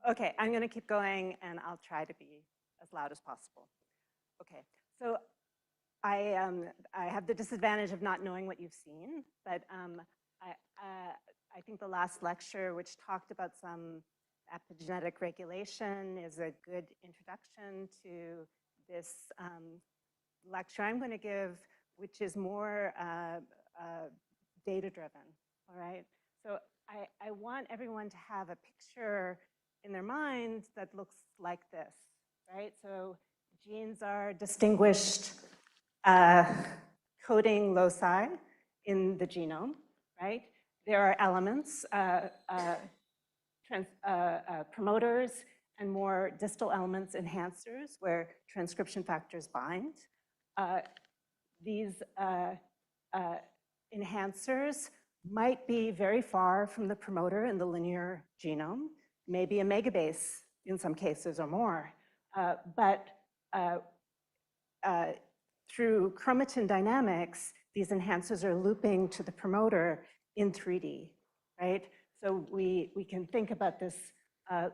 Okay, I'm going to keep going, and I'll try to be as loud as possible. Okay, so I have the disadvantage of not knowing what you've seen, but I think the last lecture, which talked about some epigenetic regulation, is a good introduction to this lecture I'm going to give, which is more data-driven, all right? So I want everyone to have a picture in their mind that looks like this, right? So genes are distinguished coding loci in the genome, right? There are elements, promoters, and more distal elements, enhancers, where transcription factors bind. These enhancers might be very far from the promoter in the linear genome, maybe a megabase in some cases or more. But through chromatin dynamics, these enhancers are looping to the promoter in 3D, right? So we can think about this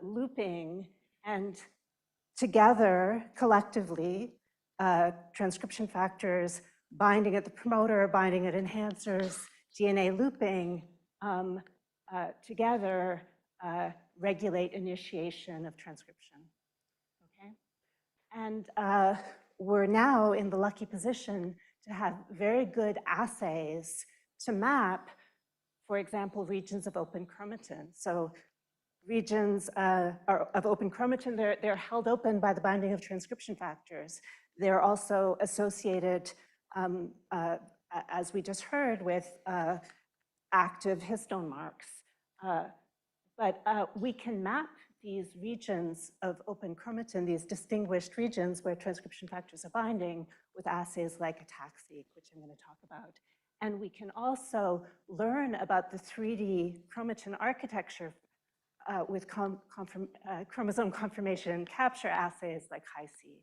looping, and together, collectively, transcription factors binding at the promoter, binding at enhancers, DNA looping together regulate initiation of transcription, okay? And we're now in the lucky position to have very good assays to map, for example, regions of open chromatin. So regions of open chromatin, they're held open by the binding of transcription factors. They're also associated, as we just heard, with active histone marks. But we can map these regions of open chromatin, these distinguished regions where transcription factors are binding, with assays like ATAC-seq, which I'm going to talk about. And we can also learn about the 3D chromatin architecture with chromosome confirmation capture assays like Hi-C.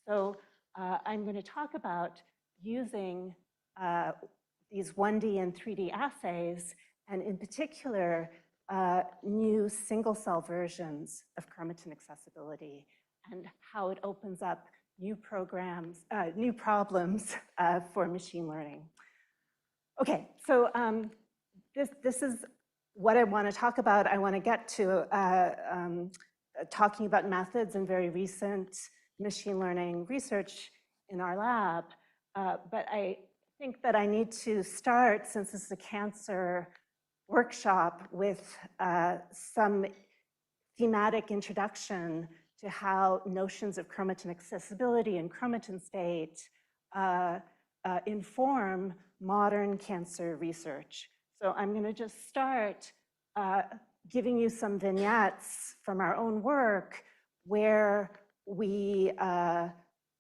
So I'm going to talk about using these 1D and 3D assays, and in particular, new single-cell versions of chromatin accessibility, and how it opens up new programs, new problems for machine learning. Okay, so this is what I want to talk about. I want to get to talking about methods and very recent machine learning research in our lab. But I think that I need to start, since this is a cancer workshop, with some thematic introduction to how notions of chromatin accessibility and chromatin state inform modern cancer research. So I'm going to just start giving you some vignettes from our own work where we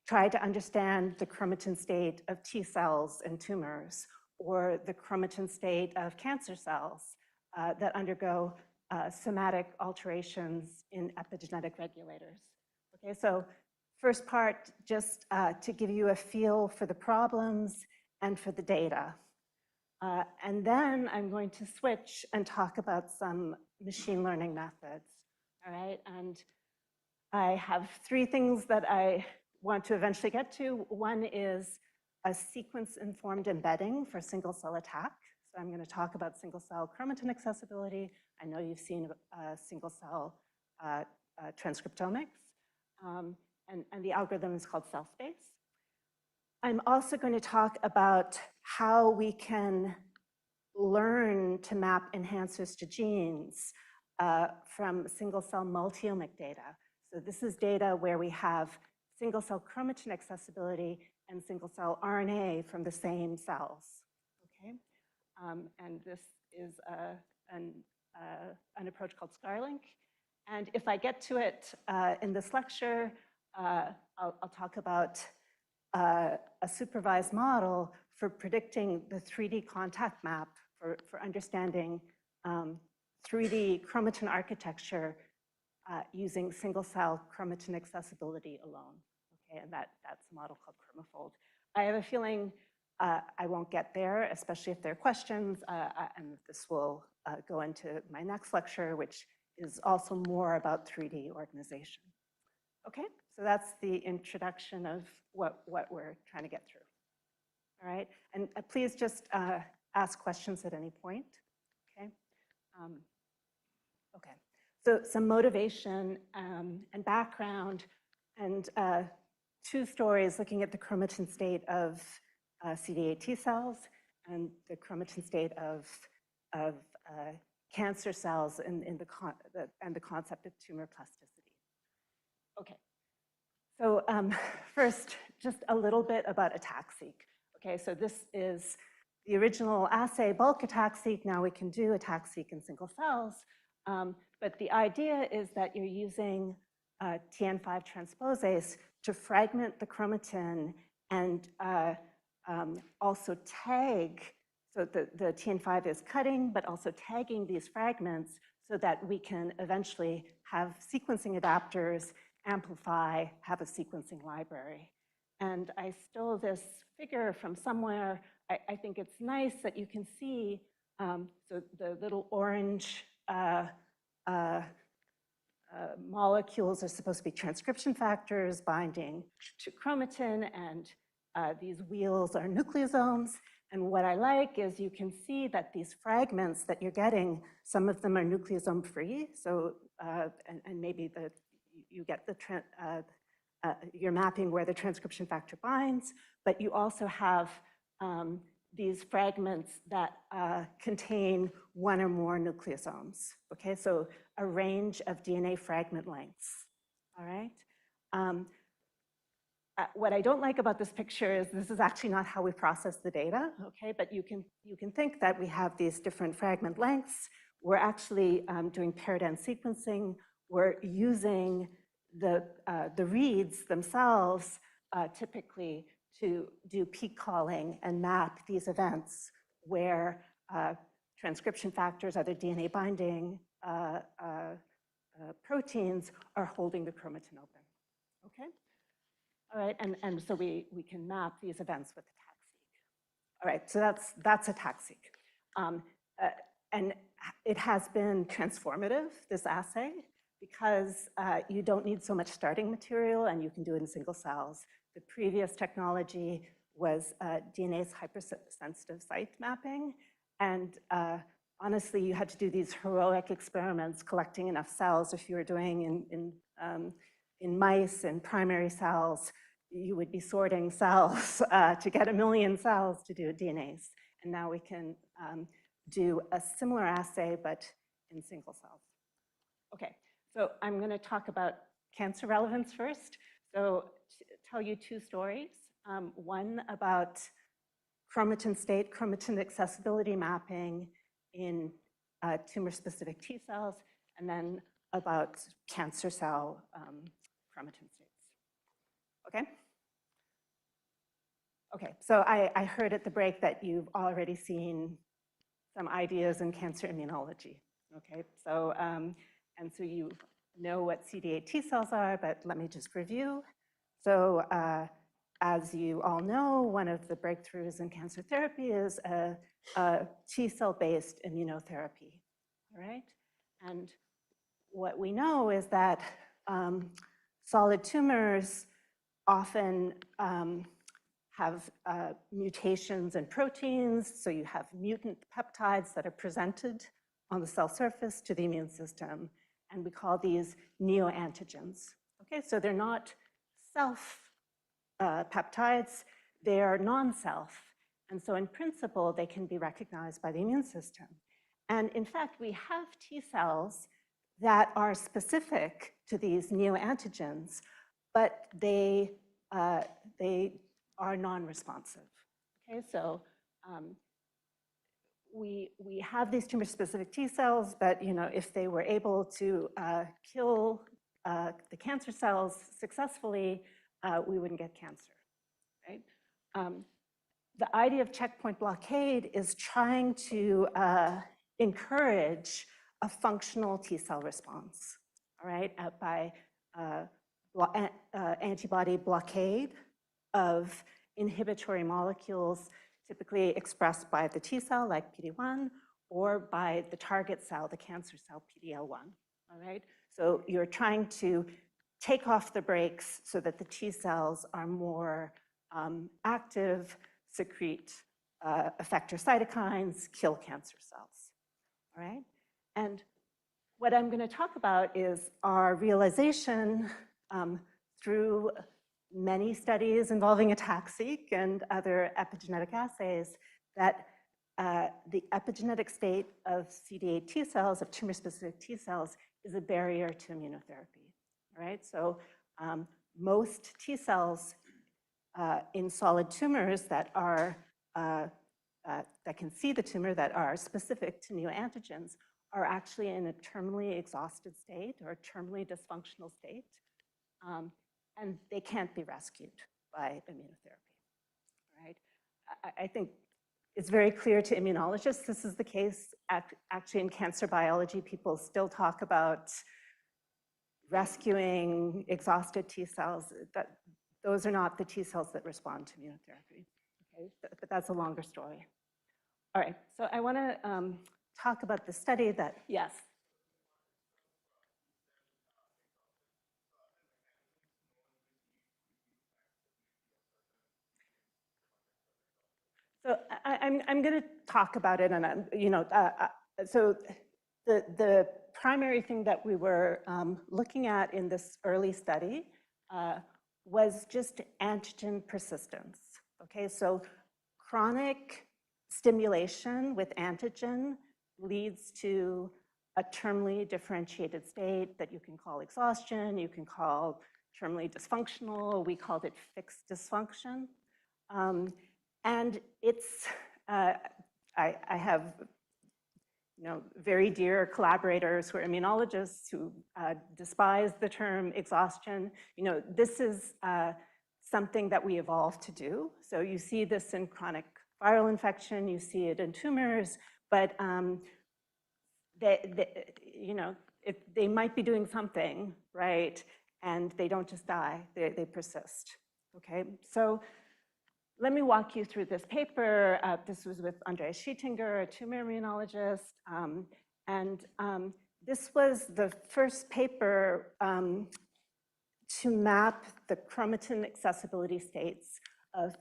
try to understand the chromatin state of T cells and tumors, or the chromatin state of cancer cells that undergo somatic alterations in epigenetic regulators. Okay, so first part, just to give you a feel for the problems and for the data. And then I'm going to switch and talk about some machine learning methods, all right? And I have three things that I want to eventually get to. One is a sequence-informed embedding for single-cell attack. So I'm going to talk about single-cell chromatin accessibility. I know you've seen single-cell transcriptomics, and the algorithm is called cell space. I'm also going to talk about how we can learn to map enhancers to genes from single-cell multiomic data. So this is data where we have single-cell chromatin accessibility and single-cell RNA from the same cells, okay? And this is an approach called ScarLink. And if I get to it in this lecture, I'll talk about a supervised model for predicting the 3D contact map for understanding 3D chromatin architecture using single-cell chromatin accessibility alone. Okay, and that's a model called ChromaFold. I have a feeling I won't get there, especially if there are questions, and this will go into my next lecture, which is also more about 3D organization. Okay, so that's the introduction of what we're trying to get through. All right, and please just ask questions at any point. Okay. Okay. So some motivation and background, and 2 stories looking at the chromatin state of CD8 T cells and the chromatin state of cancer cells and the concept of tumor plasticity. Okay. So first, just a little bit about ATAC-seq. Okay, so this is the original assay, bulk ATAC-seq. Now we can do ATAC-seq in single cells. But the idea is that you're using TN5 transposase to fragment the chromatin and also tag, so the TN5 is cutting, but also tagging these fragments so that we can eventually have sequencing adapters, amplify, have a sequencing library. And I stole this figure from somewhere. I think it's nice that you can see so the little orange molecules are supposed to be transcription factors binding to chromatin, and these wheels are nucleosomes. And what I like is you can see that these fragments that you're getting, some of them are nucleosome free. So, and maybe you get you're mapping where the transcription factor binds, but you also have these fragments that contain 1 or more nucleosomes. Okay, so a range of DNA fragment lengths. All right. What I don't like about this picture is this is actually not how we process the data. Okay, but you can think that we have these different fragment lengths. We're actually doing paired-end sequencing. We're using the reads themselves typically to do peak calling and map these events where transcription factors, other DNA binding proteins are holding the chromatin open. Okay? All right, and so we can map these events with ATAC-seq. All right, so that's ATAC-seq. And it has been transformative, this assay, because you don't need so much starting material and you can do it in single cells. The previous technology was DNase hypersensitive site mapping. And honestly, you had to do these heroic experiments collecting enough cells. If you were doing in mice and primary cells, you would be sorting cells to get 1 million cells to do a DNase. And now we can do a similar assay, but in single cells. Okay, so I'm going to talk about cancer relevance first. So tell you 2 stories. One about chromatin state, chromatin accessibility mapping in tumor-specific T cells, and then about cancer cell chromatin states. Okay? Okay, so I heard at the break that you've already seen some ideas in cancer immunology. Okay, so and so you know what CD8 T cells are, but let me just review. So as you all know, one of the breakthroughs in cancer therapy is a T cell-based immunotherapy, all right? And what we know is that solid tumors often have mutations in proteins, so you have mutant peptides that are presented on the cell surface to the immune system, and we call these neoantigens. Okay, so they're not self peptides, they are non-self, and so in principle, they can be recognized by the immune system. And in fact, we have T cells that are specific to these neoantigens, but they are non-responsive. Okay, so we have these tumor-specific T cells, but if they were able to kill the cancer cells successfully, we wouldn't get cancer, right? The idea of checkpoint blockade is trying to encourage a functional T cell response, all right, by antibody blockade of inhibitory molecules typically expressed by the T cell, like PD-1, or by the target cell, the cancer cell, PD-L1. all right? So you're trying to take off the brakes so that the T cells are more active, secrete effector cytokines, kill cancer cells, all right? And what I'm going to talk about is our realization through many studies involving ATAC-seq and other epigenetic assays that the epigenetic state of CD8 T cells, of tumor-specific T cells, is a barrier to immunotherapy, all right? So most T cells in solid tumors that are that can see the tumor, that are specific to neoantigens, are actually in a terminally exhausted state or a terminally dysfunctional state, and they can't be rescued by immunotherapy, right? I think it's very clear to immunologists this is the case. Actually, in cancer biology, people still talk about rescuing exhausted T cells. Those are not the T cells that respond to immunotherapy, okay? But that's a longer story. All right, so I want to talk about the study that, yes. So I'm going to talk about it, and so the primary thing that we were looking at in this early study was just antigen persistence. Okay, so chronic stimulation with antigen leads to a terminally differentiated state that you can call exhaustion, you can call terminally dysfunctional. We called it fixed dysfunction. And it's, I have very dear collaborators who are immunologists who despise the term exhaustion. This is something that we evolved to do. So you see this in chronic viral infection, you see it in tumors, but they might be doing something, right? And they don't just die, they persist, okay? So let me walk you through this paper. This was with Andreas Schietinger, a tumor immunologist. This was the first paper to map the chromatin accessibility states of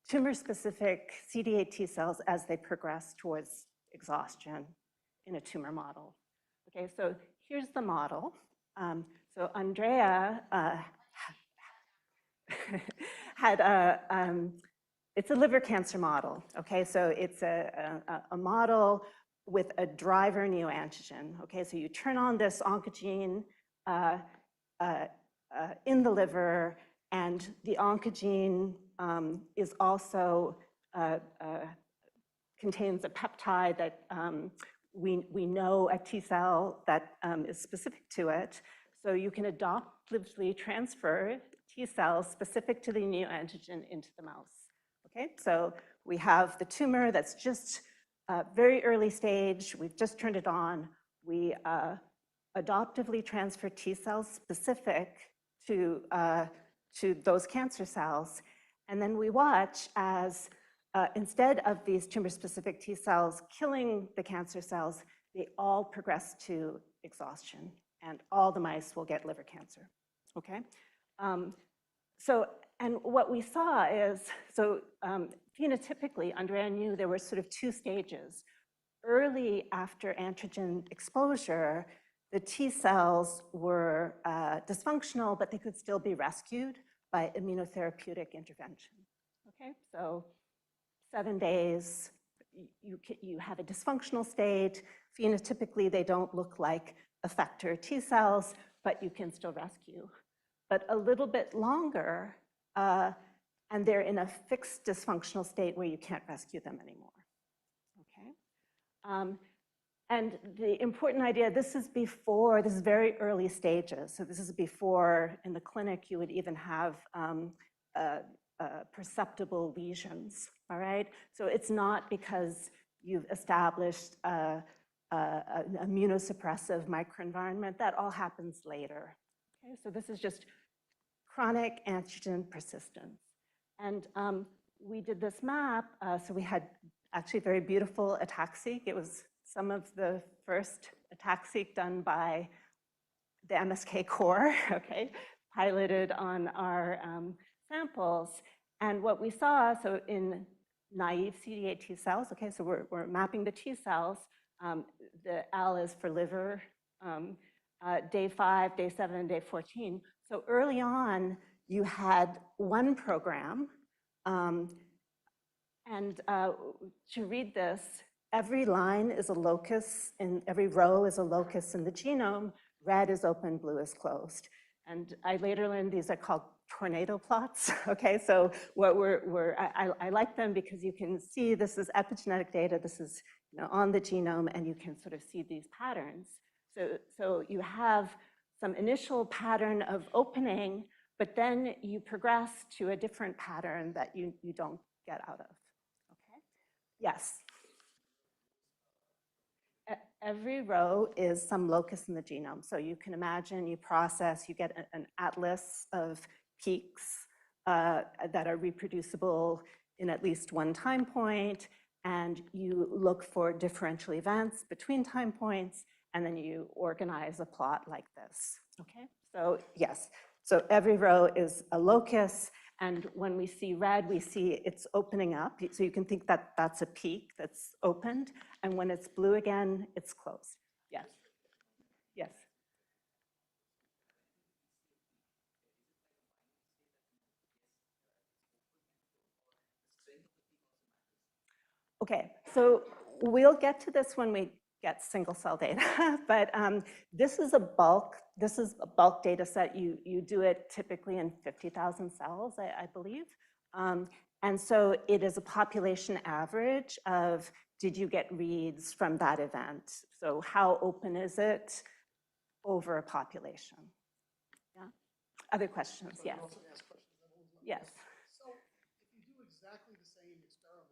tumor-specific CD8 T cells as they progress towards exhaustion in a tumor model. Okay, so here's the model. So Andrea had it's a liver cancer model, okay? So it's a model with a driver neoantigen, okay? So you turn on this oncogene in the liver, and the oncogene is also contains a peptide that we know a T cell that is specific to it. So you can adoptively transfer T cells specific to the neoantigen into the mouse. Okay, so we have the tumor that's just very early stage. We've just turned it on. We adoptively transfer T cells specific to those cancer cells. And then we watch as instead of these tumor-specific T cells killing the cancer cells, they all progress to exhaustion, and all the mice will get liver cancer, okay? And what we saw is, phenotypically, Andrea knew there were sort of two stages. Early after antigen exposure, the T cells were dysfunctional, but they could still be rescued by immunotherapeutic intervention, okay? So 7 days, you have a dysfunctional state. Phenotypically, they don't look like effector T cells, but you can still rescue. But a little bit longer, and they're in a fixed dysfunctional state where you can't rescue them anymore, okay? And the important idea, this is very early stages. So this is before, in the clinic, you would even have perceptible lesions, all right? So it's not because you've established an immunosuppressive microenvironment. That all happens later, okay? So this is just chronic antigen persistence. And we did this map, so we had actually very beautiful ATAC-seq. It was some of the first ATAC-seq done by the MSK core, okay, piloted on our samples. And what we saw, so in naive CD8 T cells, okay, so we're mapping the T cells. The L is for liver, day 5, day 7, day 14. So early on, you had one program. And to read this, every line is a locus, and every row is a locus in the genome. Red is open, blue is closed. And I later learned these are called tornado plots. Okay, so what I like them because you can see this is epigenetic data. This is on the genome, and you can sort of see these patterns. So you have some initial pattern of opening, but then you progress to a different pattern that you don't get out of. Okay? Yes. Every row is some locus in the genome. So you can imagine you process, you get an atlas of peaks that are reproducible in at least one time point, and you look for differential events between time points, and then you organize a plot like this, okay? So yes, so every row is a locus, and when we see red, we see it's opening up. So you can think that that's a peak that's opened, and when it's blue again, it's closed. Yes, yes. Okay, so we'll get to this when we get single cell data, but this is a bulk data set. You do it typically in 50,000 cells, I believe. And so it is a population average of, did you get reads from that event? So how open is it over a population? Yeah. Other questions? Yes. Yes. So if you do exactly the same experiment,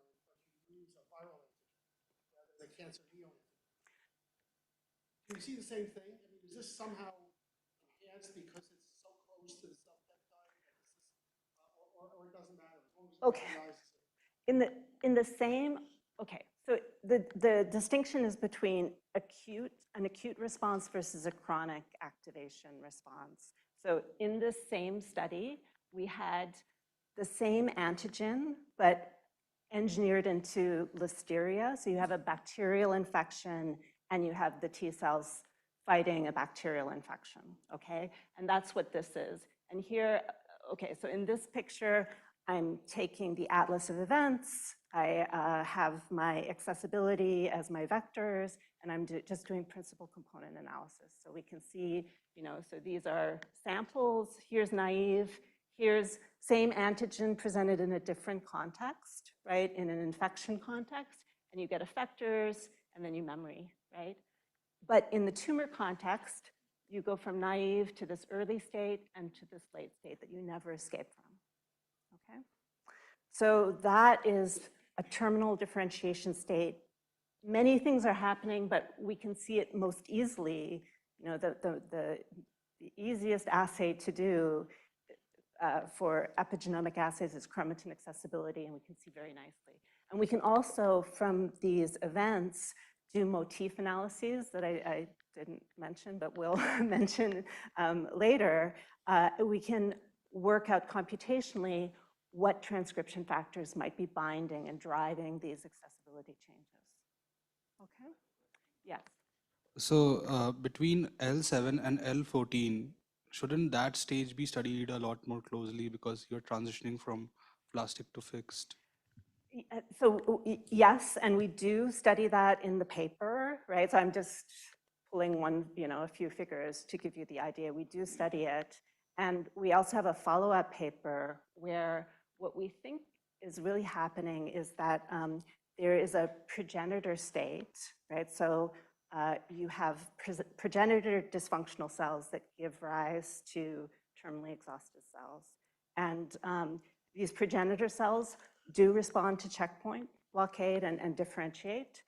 but you use a viral antigen rather than cancer neoantigen, do you see the same thing? I mean, is this somehow enhanced because it's so close to the cell peptide, or it doesn't matter as long as it recognizes it? In the same, okay, so the distinction is between an acute response versus a chronic activation response. So in this same study, we had the same antigen, but engineered into listeria. So you have a bacterial infection, and you have the T cells fighting a bacterial infection, okay? And that's what this is. And here, okay, so in this picture, I'm taking the atlas of events. I have my accessibility as my vectors, and I'm just doing principal component analysis. So we can see, so these are samples. Here's naive. Here's same antigen presented in a different context, right? In an infection context, and you get effectors, and then you memory, right? But in the tumor context, you go from naive to this early state and to this late state that you never escape from, okay? So that is a terminal differentiation state. Many things are happening, but we can see it most easily. The easiest assay to do for epigenomic assays is chromatin accessibility, and we can see very nicely. And we can also, from these events, do motif analyses that I didn't mention, but will mention later. We can work out computationally what transcription factors might be binding and driving these accessibility changes. Okay? Yes. So between L7 and L14, shouldn't that stage be studied a lot more closely because you're transitioning from plastic to fixed? So yes, and we do study that in the paper, right? So I'm just pulling a few figures to give you the idea. We do study it. And we also have a follow-up paper where what we think is really happening is that there is a progenitor state, right? So you have progenitor dysfunctional cells that give rise to terminally exhausted cells. And these progenitor cells do respond to checkpoint blockade and differentiate.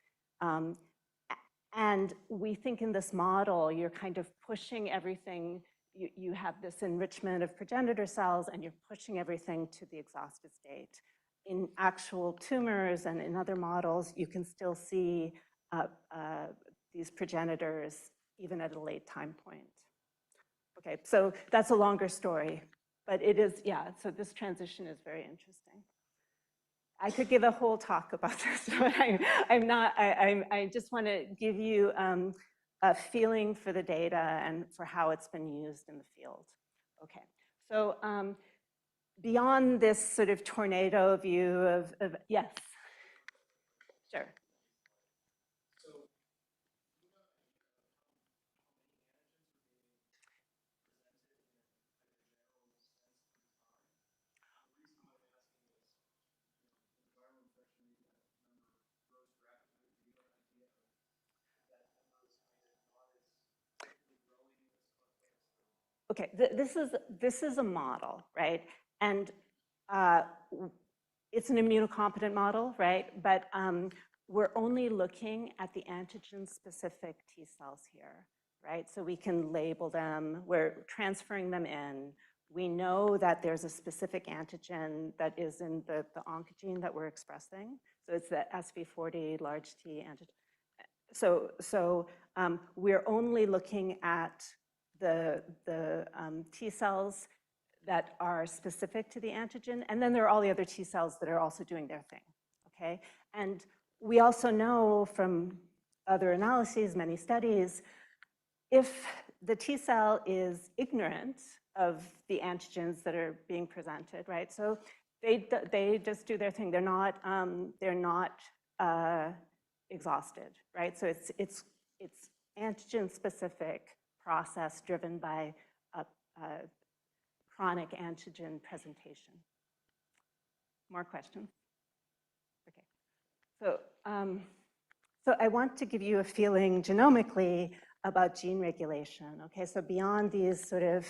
And we think in this model, you're kind of pushing everything. You have this enrichment of progenitor cells, and you're pushing everything to the exhausted state. In actual tumors and in other models, you can still see these progenitors even at a late time point. Okay, so that's a longer story, but it is, yeah, so this transition is very interesting. I could give a whole talk about this, but I just want to give you a feeling for the data and for how it's been used in the field. Okay, so beyond this sort of tornado view of yes, sure. Okay, this is a model, right? And it's an immunocompetent model, right? But we're only looking at the antigen-specific T cells here, right? So we can label them. We're transferring them in. We know that there's a specific antigen that is in the oncogene that we're expressing. So it's the SV40 large T antigen. So we're only looking at the T cells that are specific to the antigen, and then there are all the other T cells that are also doing their thing, okay? And we also know from other analyses, many studies, if the T cell is ignorant of the antigens that are being presented, right? So they just do their thing. They're not exhausted, right? So it's antigen-specific process driven by a chronic antigen presentation. More questions? Okay. So I want to give you a feeling genomically about gene regulation. Okay, so beyond these sort of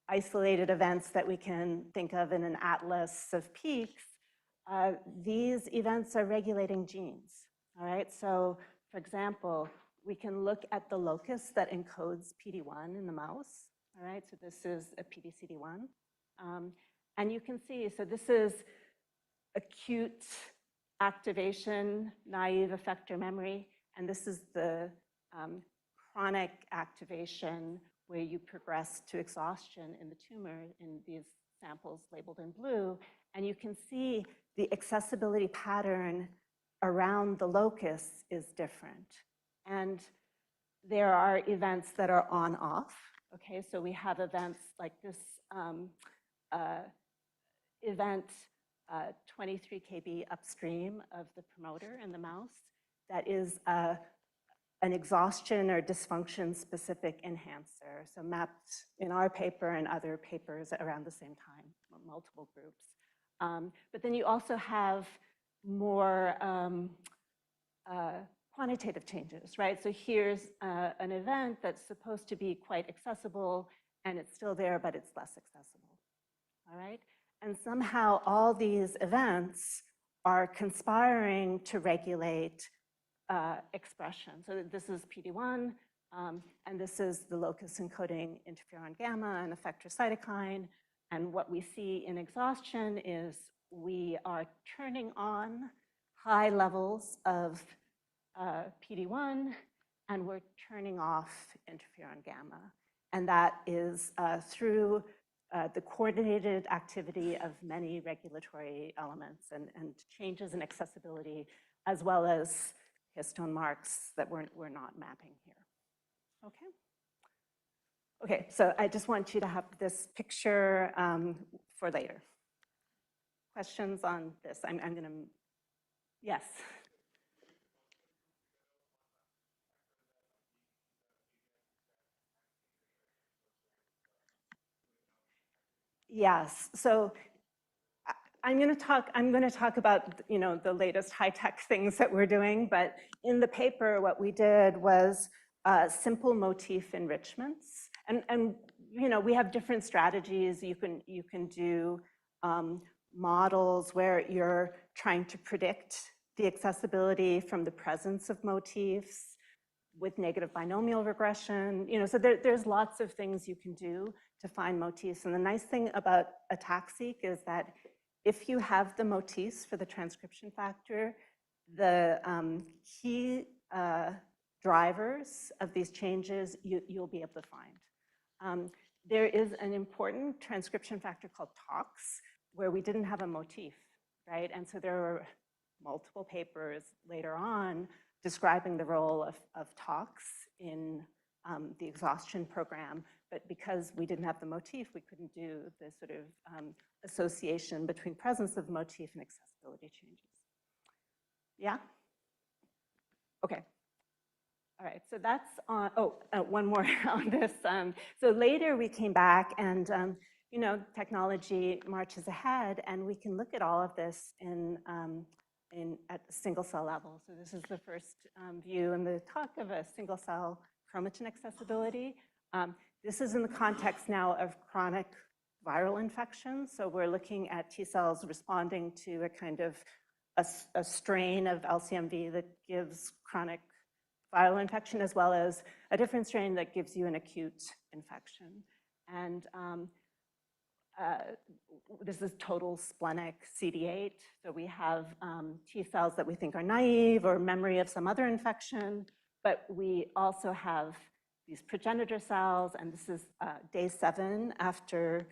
isolated events that we can think of in an atlas of peaks, these events are regulating genes. All right, so for example, we can look at the locus that encodes PD-1 in the mouse. All right, so this is a PD-CD1. And you can see, so this is acute activation, naive effector memory, and this is the chronic activation where you progress to exhaustion in the tumor in these samples labeled in blue. And you can see the accessibility pattern around the locus is different. And there are events that are on-off. Okay, so we have events like this event 23 kb upstream of the promoter in the mouse that is an exhaustion or dysfunction specific enhancer. So mapped in our paper and other papers around the same time, multiple groups. But then you also have more quantitative changes, right? So here's an event that's supposed to be quite accessible and it's still there, but it's less accessible, all right? And somehow all these events are conspiring to regulate expression. So this is PD-1, and this is the locus encoding interferon gamma and effector cytokine. And what we see in exhaustion is we are turning on high levels of PD-1, and we're turning off interferon gamma. And that is through the coordinated activity of many regulatory elements and changes in accessibility, as well as histone marks that we're not mapping here. Okay. Okay, so I just want you to have this picture for later. Questions on this? I'm gonna, yes. Yes, so I'm going to talk about, you know, the latest high-tech things that we're doing, but in the paper, what we did was simple motif enrichments, and you know, we have different strategies. You can do models where you're trying to predict the accessibility from the presence of motifs with negative binomial regression. You know, so there's lots of things you can do to find motifs. And the nice thing about ATAC-seq is that if you have the motifs for the transcription factor, the key drivers of these changes, you'll be able to find. There is an important transcription factor called TOX, where we didn't have a motif, right? And so there were multiple papers later on describing the role of TOX in the exhaustion program, but because we didn't have the motif, we couldn't do the sort of association between presence of motif and accessibility changes. Yeah? Okay. All right, so that's on, one more on this. So later we came back and, you know, technology marches ahead and we can look at all of this at the single cell level. So this is the first view in the talk of a single cell chromatin accessibility. This is in the context now of chronic viral infections. So we're looking at T cells responding to a kind of a strain of LCMV that gives chronic viral infection, as well as a different strain that gives you an acute infection. And this is total splenic CD8. So we have T cells that we think are naive or memory of some other infection, but we also have these progenitor cells, and this is day 7 after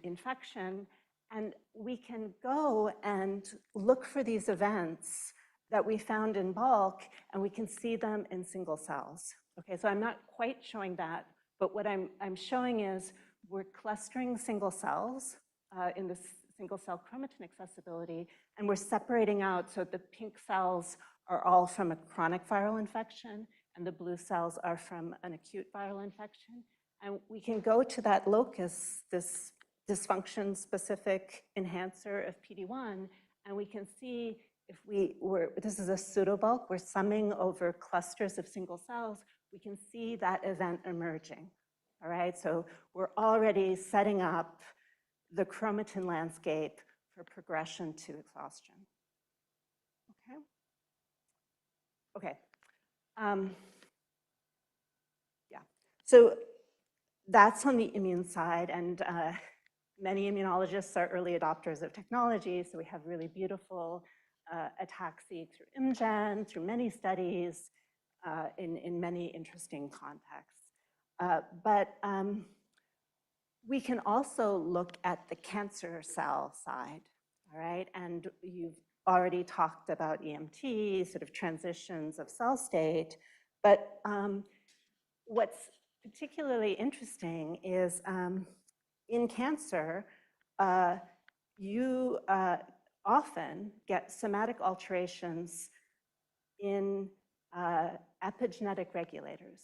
infection. And we can go and look for these events that we found in bulk, and we can see them in single cells. Okay, so I'm not quite showing that, but what I'm showing is we're clustering single cells in this single cell chromatin accessibility, and we're separating out so the pink cells are all from a chronic viral infection, and the blue cells are from an acute viral infection. And we can go to that locus, this dysfunction-specific enhancer of PD-1, and we can see if this is a pseudobulk, we're summing over clusters of single cells, we can see that event emerging, all right? So we're already setting up the chromatin landscape for progression to exhaustion, okay? Yeah, so that's on the immune side, and many immunologists are early adopters of technology, so we have really beautiful ATAC-seq through ImGen, through many studies, in many interesting contexts. But we can also look at the cancer cell side, all right? And you've already talked about EMT, sort of transitions of cell state, but what's particularly interesting is in cancer, you often get somatic alterations in epigenetic regulators,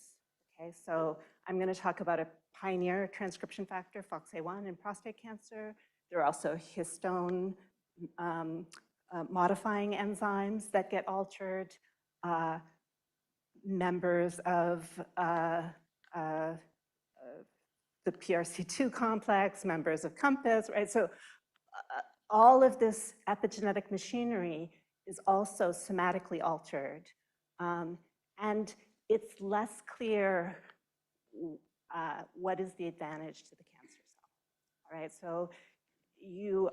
okay? So I'm gonna talk about a pioneer transcription factor, FOXA1, in prostate cancer. There are also histone modifying enzymes that get altered, members of the PRC2 complex, members of COMPASS, right? So all of this epigenetic machinery is also somatically altered. And it's less clear what is the advantage to the cancer cell, all right? So you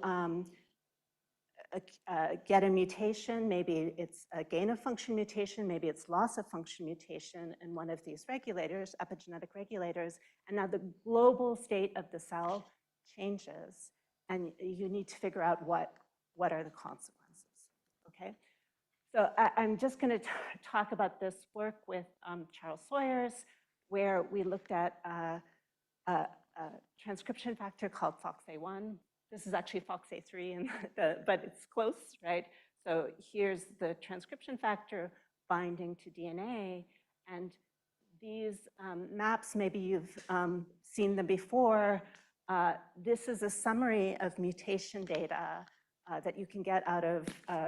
get a mutation, maybe it's a gain of function mutation, maybe it's loss of function mutation in one of these regulators, epigenetic regulators, and now the global state of the cell changes, and you need to figure out what are the consequences, okay? So I'm just gonna talk about this work with Charles Sawyers, where we looked at a transcription factor called FOXA1. This is actually FOXA3, but it's close, right? So here's the transcription factor binding to DNA, and these maps, maybe you've seen them before. This is a summary of mutation data that you can get out of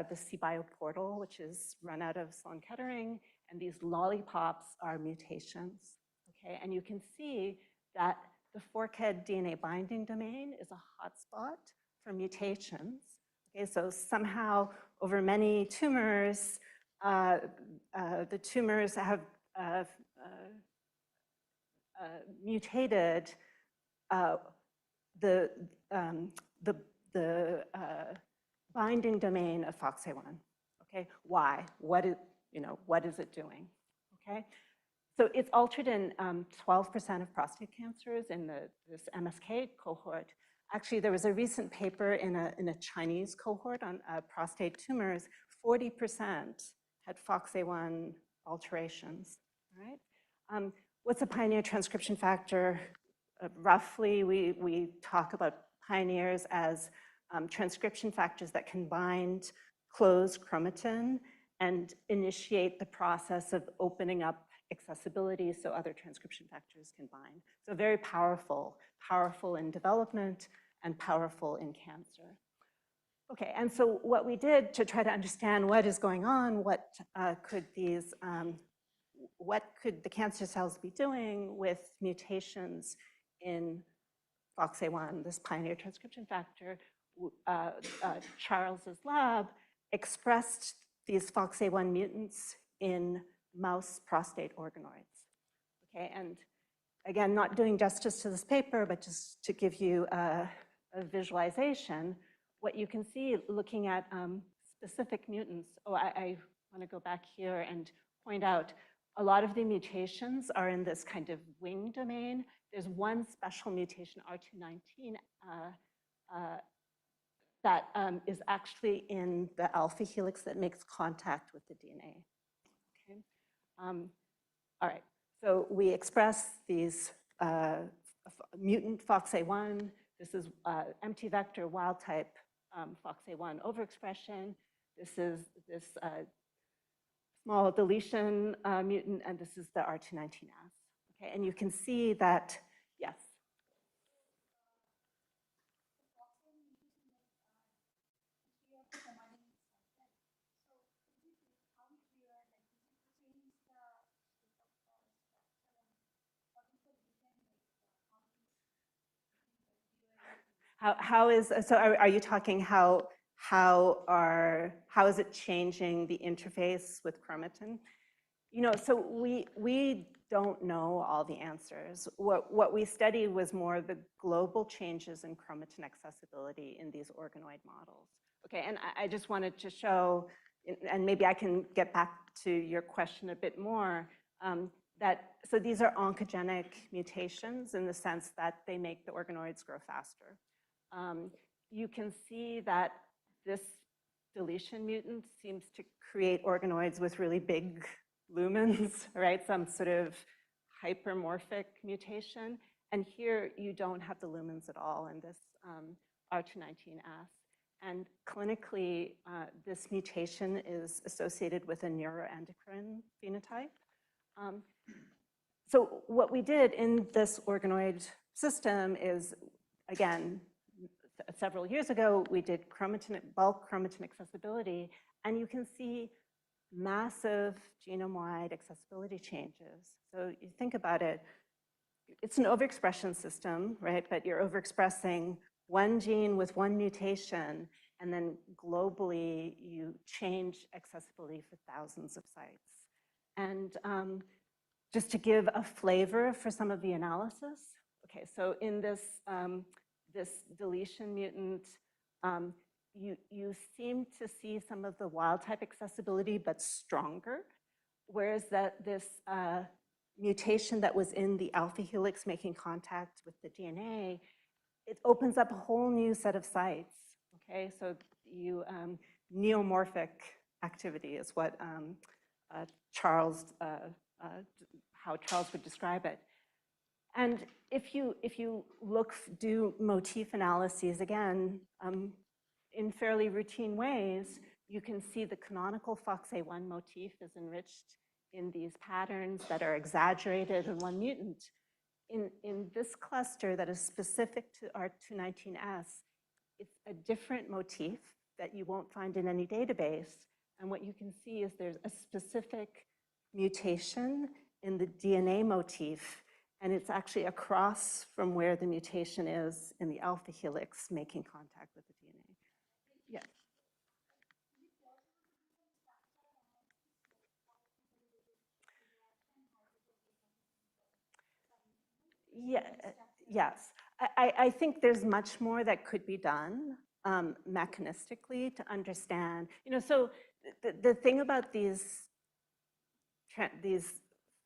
the CBio portal, which is run out of Sloan Kettering, and these lollipops are mutations, okay? And you can see that the forkhead DNA binding domain is a hotspot for mutations, okay? So somehow over many tumors, the tumors have mutated the binding domain of FOXA1, okay? Why? What is it doing, okay? So it's altered in 12% of prostate cancers in this MSK cohort. Actually, there was a recent paper in a Chinese cohort on prostate tumors. 40% had FOXA1 alterations. Right? What's a pioneer transcription factor? Roughly, we talk about pioneers as transcription factors that can bind closed chromatin and initiate the process of opening up accessibility so other transcription factors can bind. So very powerful, powerful in development and powerful in cancer. Okay, and so what we did to try to understand what is going on, what could the cancer cells be doing with mutations in FOXA1, this pioneer transcription factor, Charles's lab expressed these FOXA1 mutants in mouse prostate organoids. Okay, and again, not doing justice to this paper, but just to give you a visualization, what you can see looking at specific mutants. Oh, I want to go back here and point out a lot of the mutations are in this kind of wing domain. There's one special mutation, R219, that is actually in the alpha helix that makes contact with the DNA. Okay. All right, so we express these mutant FOXA1. This is empty vector wild type FOXA1 overexpression. This is this small deletion mutant, and this is the R219S. Okay, and you can see that, yes. So are you talking how is it changing the interface with chromatin? You know, so we don't know all the answers. What we studied was more the global changes in chromatin accessibility in these organoid models. Okay, and I just wanted to show, and maybe I can get back to your question a bit more, so these are oncogenic mutations in the sense that they make the organoids grow faster. You can see that this deletion mutant seems to create organoids with really big lumens, right? Some sort of hypermorphic mutation. And here you don't have the lumens at all in this R219S. And clinically, this mutation is associated with a neuroendocrine phenotype. So what we did in this organoid system is, again, several years ago, we did bulk chromatin accessibility, and you can see massive genome-wide accessibility changes. So you think about it, it's an overexpression system, right? But you're overexpressing one gene with one mutation, and then globally, you change accessibility for thousands of sites. And just to give a flavor for some of the analysis, okay, so in this this deletion mutant, you seem to see some of the wild type accessibility, but stronger, whereas this mutation that was in the alpha helix making contact with the DNA, it opens up a whole new set of sites, okay? So neomorphic activity is what how Charles would describe it. And if you do motif analyses, again, in fairly routine ways, you can see the canonical FOXA1 motif is enriched in these patterns that are exaggerated in one mutant. In this cluster that is specific to R219S, it's a different motif that you won't find in any database. And what you can see is there's a specific mutation in the DNA motif, and it's actually across from where the mutation is in the alpha helix making contact with the DNA. Yeah. Yeah, yes. I think there's much more that could be done mechanistically to understand. You know, so the thing about these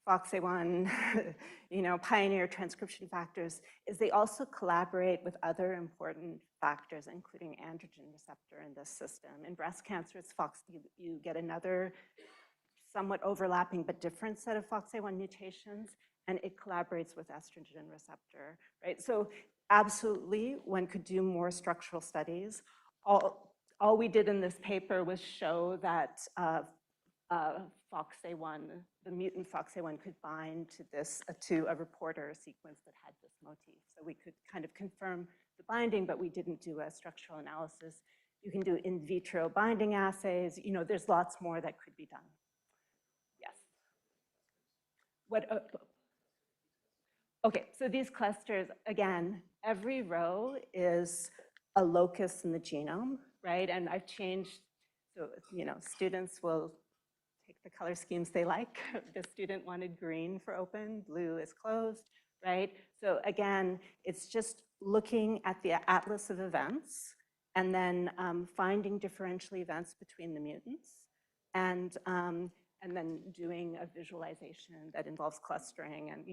FOXA1, pioneer transcription factors, is they also collaborate with other important factors, including androgen receptor in this system. In breast cancer, it's you get another somewhat overlapping but different set of FOXA1 mutations, and it collaborates with estrogen receptor, right? So absolutely, one could do more structural studies. All we did in this paper was show that FOXA1, the mutant FOXA1 could bind to a reporter sequence that had this motif. So we could kind of confirm the binding, but we didn't do a structural analysis. You can do in vitro binding assays. There's lots more that could be done. Yes. Okay, so these clusters, again, every row is a locus in the genome, right? And I've changed, so, students will take the color schemes they like. The student wanted green for open, blue is closed, right? So again, it's just looking at the atlas of events and then finding differential events between the mutants and then doing a visualization that involves clustering and,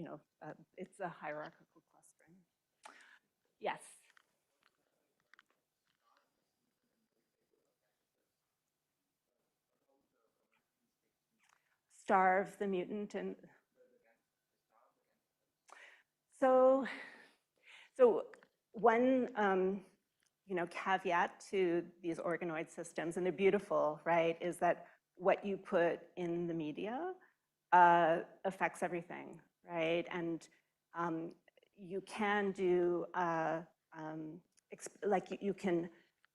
it's a hierarchical clustering. Yes. Starve the mutant and so one caveat to these organoid systems, and they're beautiful, right, is that what you put in the media affects everything, right? And you can do you can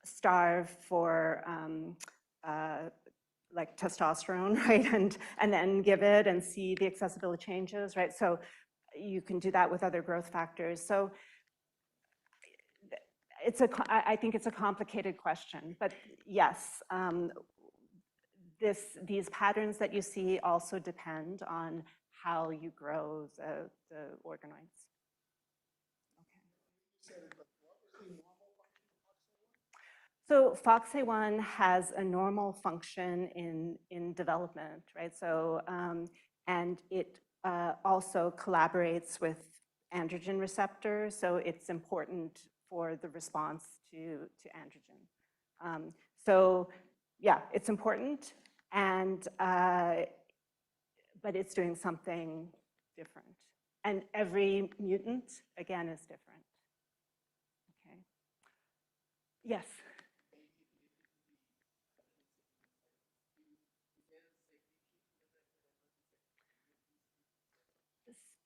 starve for like testosterone, right? And then give it and see the accessibility changes, right? So you can do that with other growth factors. So I think it's a complicated question, but yes, these patterns that you see also depend on how you grow the organoids. Okay. So FOXA1 has a normal function in development, right? So, and it also collaborates with androgen receptors, so it's important for the response to androgen. So yeah, it's important, and but it's doing something different. And every mutant, again, is different. Okay. Yes.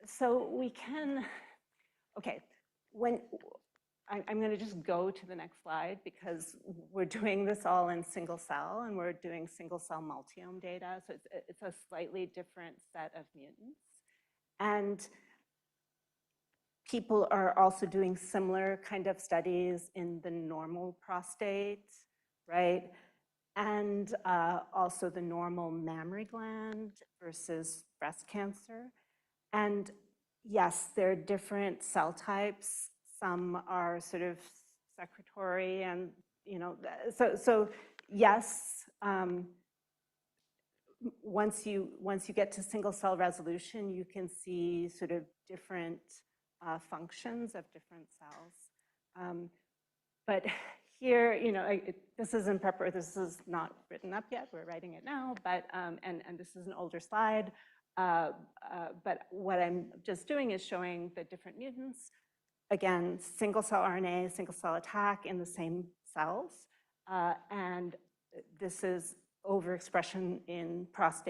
So we can, okay, I'm going to just go to the next slide because we're doing this all in single cell and we're doing single cell multiome data. So it's a slightly different set of mutants. And people are also doing similar kind of studies in the normal prostate, right? And also the normal mammary gland versus breast cancer. And yes, there are different cell types. Some are sort of secretory and, so yes, once you get to single cell resolution, you can see sort of different functions of different cells. But here, this is in prep, this is not written up yet, we're writing it now, but, and this is an older slide. But what I'm just doing is showing the different mutants. Again, single cell RNA, single cell attack in the same cells. And this is overexpression in mouse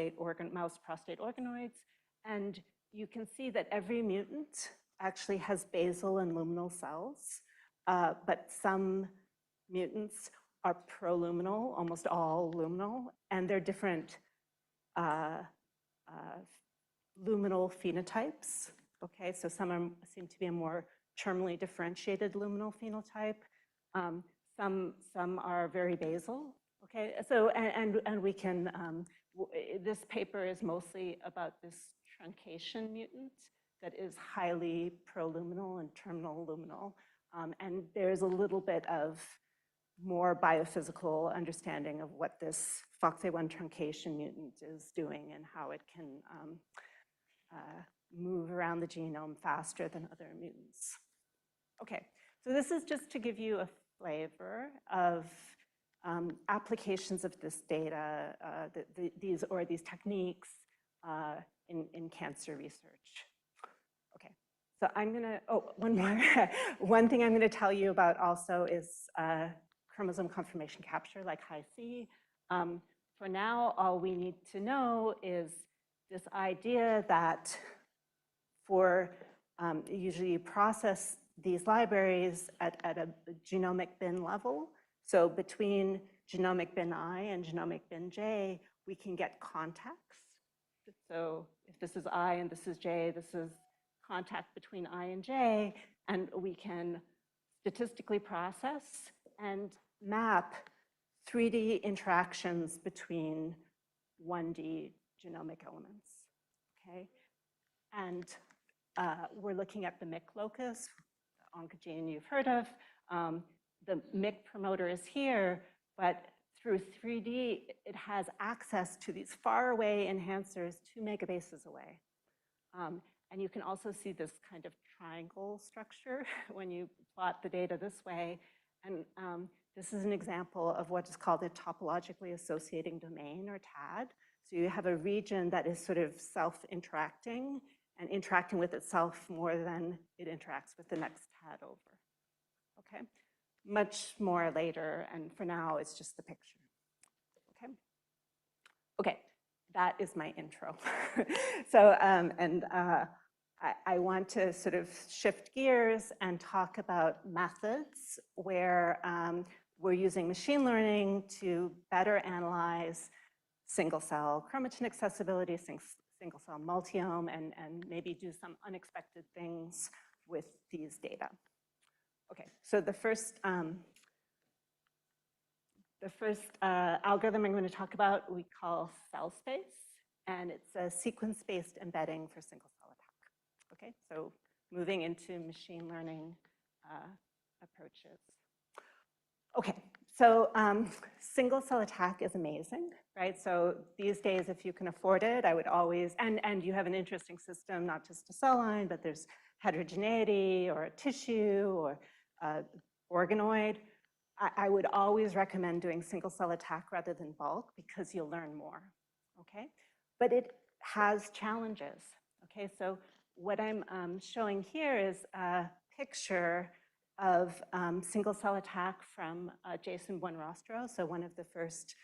prostate organoids. And you can see that every mutant actually has basal and luminal cells, but some mutants are proluminal, almost all luminal, and they're different luminal phenotypes. Okay, so some seem to be a more terminally differentiated luminal phenotype. Some are very basal. Okay, so and we can. This paper is mostly about this truncation mutant that is highly proluminal and terminal luminal, and there's a little bit of more biophysical understanding of what this FOXA1 truncation mutant is doing and how it can move around the genome faster than other immunes. Okay, so this is just to give you a flavor of applications of this data, these techniques in cancer research. Okay, so I'm gonna, one more. One thing I'm gonna tell you about also is chromosome conformation capture, like Hi-C. For now, all we need to know is this idea that for usually you process these libraries at a genomic bin level. So between genomic bin I and genomic bin J, we can get context. So if this is I and this is J, this is contact between I and J, and we can statistically process and map 3D interactions between 1D genomic elements, okay? And we're looking at the MYC locus, oncogene you've heard of. The MYC promoter is here, but through 3D, it has access to these far away enhancers 2 megabases away. And you can also see this kind of triangle structure when you plot the data this way. And this is an example of what is called a topologically associating domain, or TAD. So you have a region that is sort of self-interacting and interacting with itself more than it interacts with the next TAD over. Okay, much more later, and for now, it's just the picture. Okay, okay, that is my intro. So, I want to sort of shift gears and talk about methods where we're using machine learning to better analyze single-cell chromatin accessibility, single-cell multiome, and maybe do some unexpected things with these data. Okay, so the first algorithm I'm going to talk about we call cell space, and it's a sequence-based embedding for single-cell attack. Okay, so moving into machine learning approaches. Okay, so single-cell attack is amazing, right? So these days, if you can afford it, I would always, and you have an interesting system, not just a cell line, but there's heterogeneity or a tissue or organoid. I would always recommend doing single-cell attack rather than bulk because you'll learn more, okay? But it has challenges, okay? So what I'm showing here is a picture of single-cell attack from Jason Buenrostro, so one of the first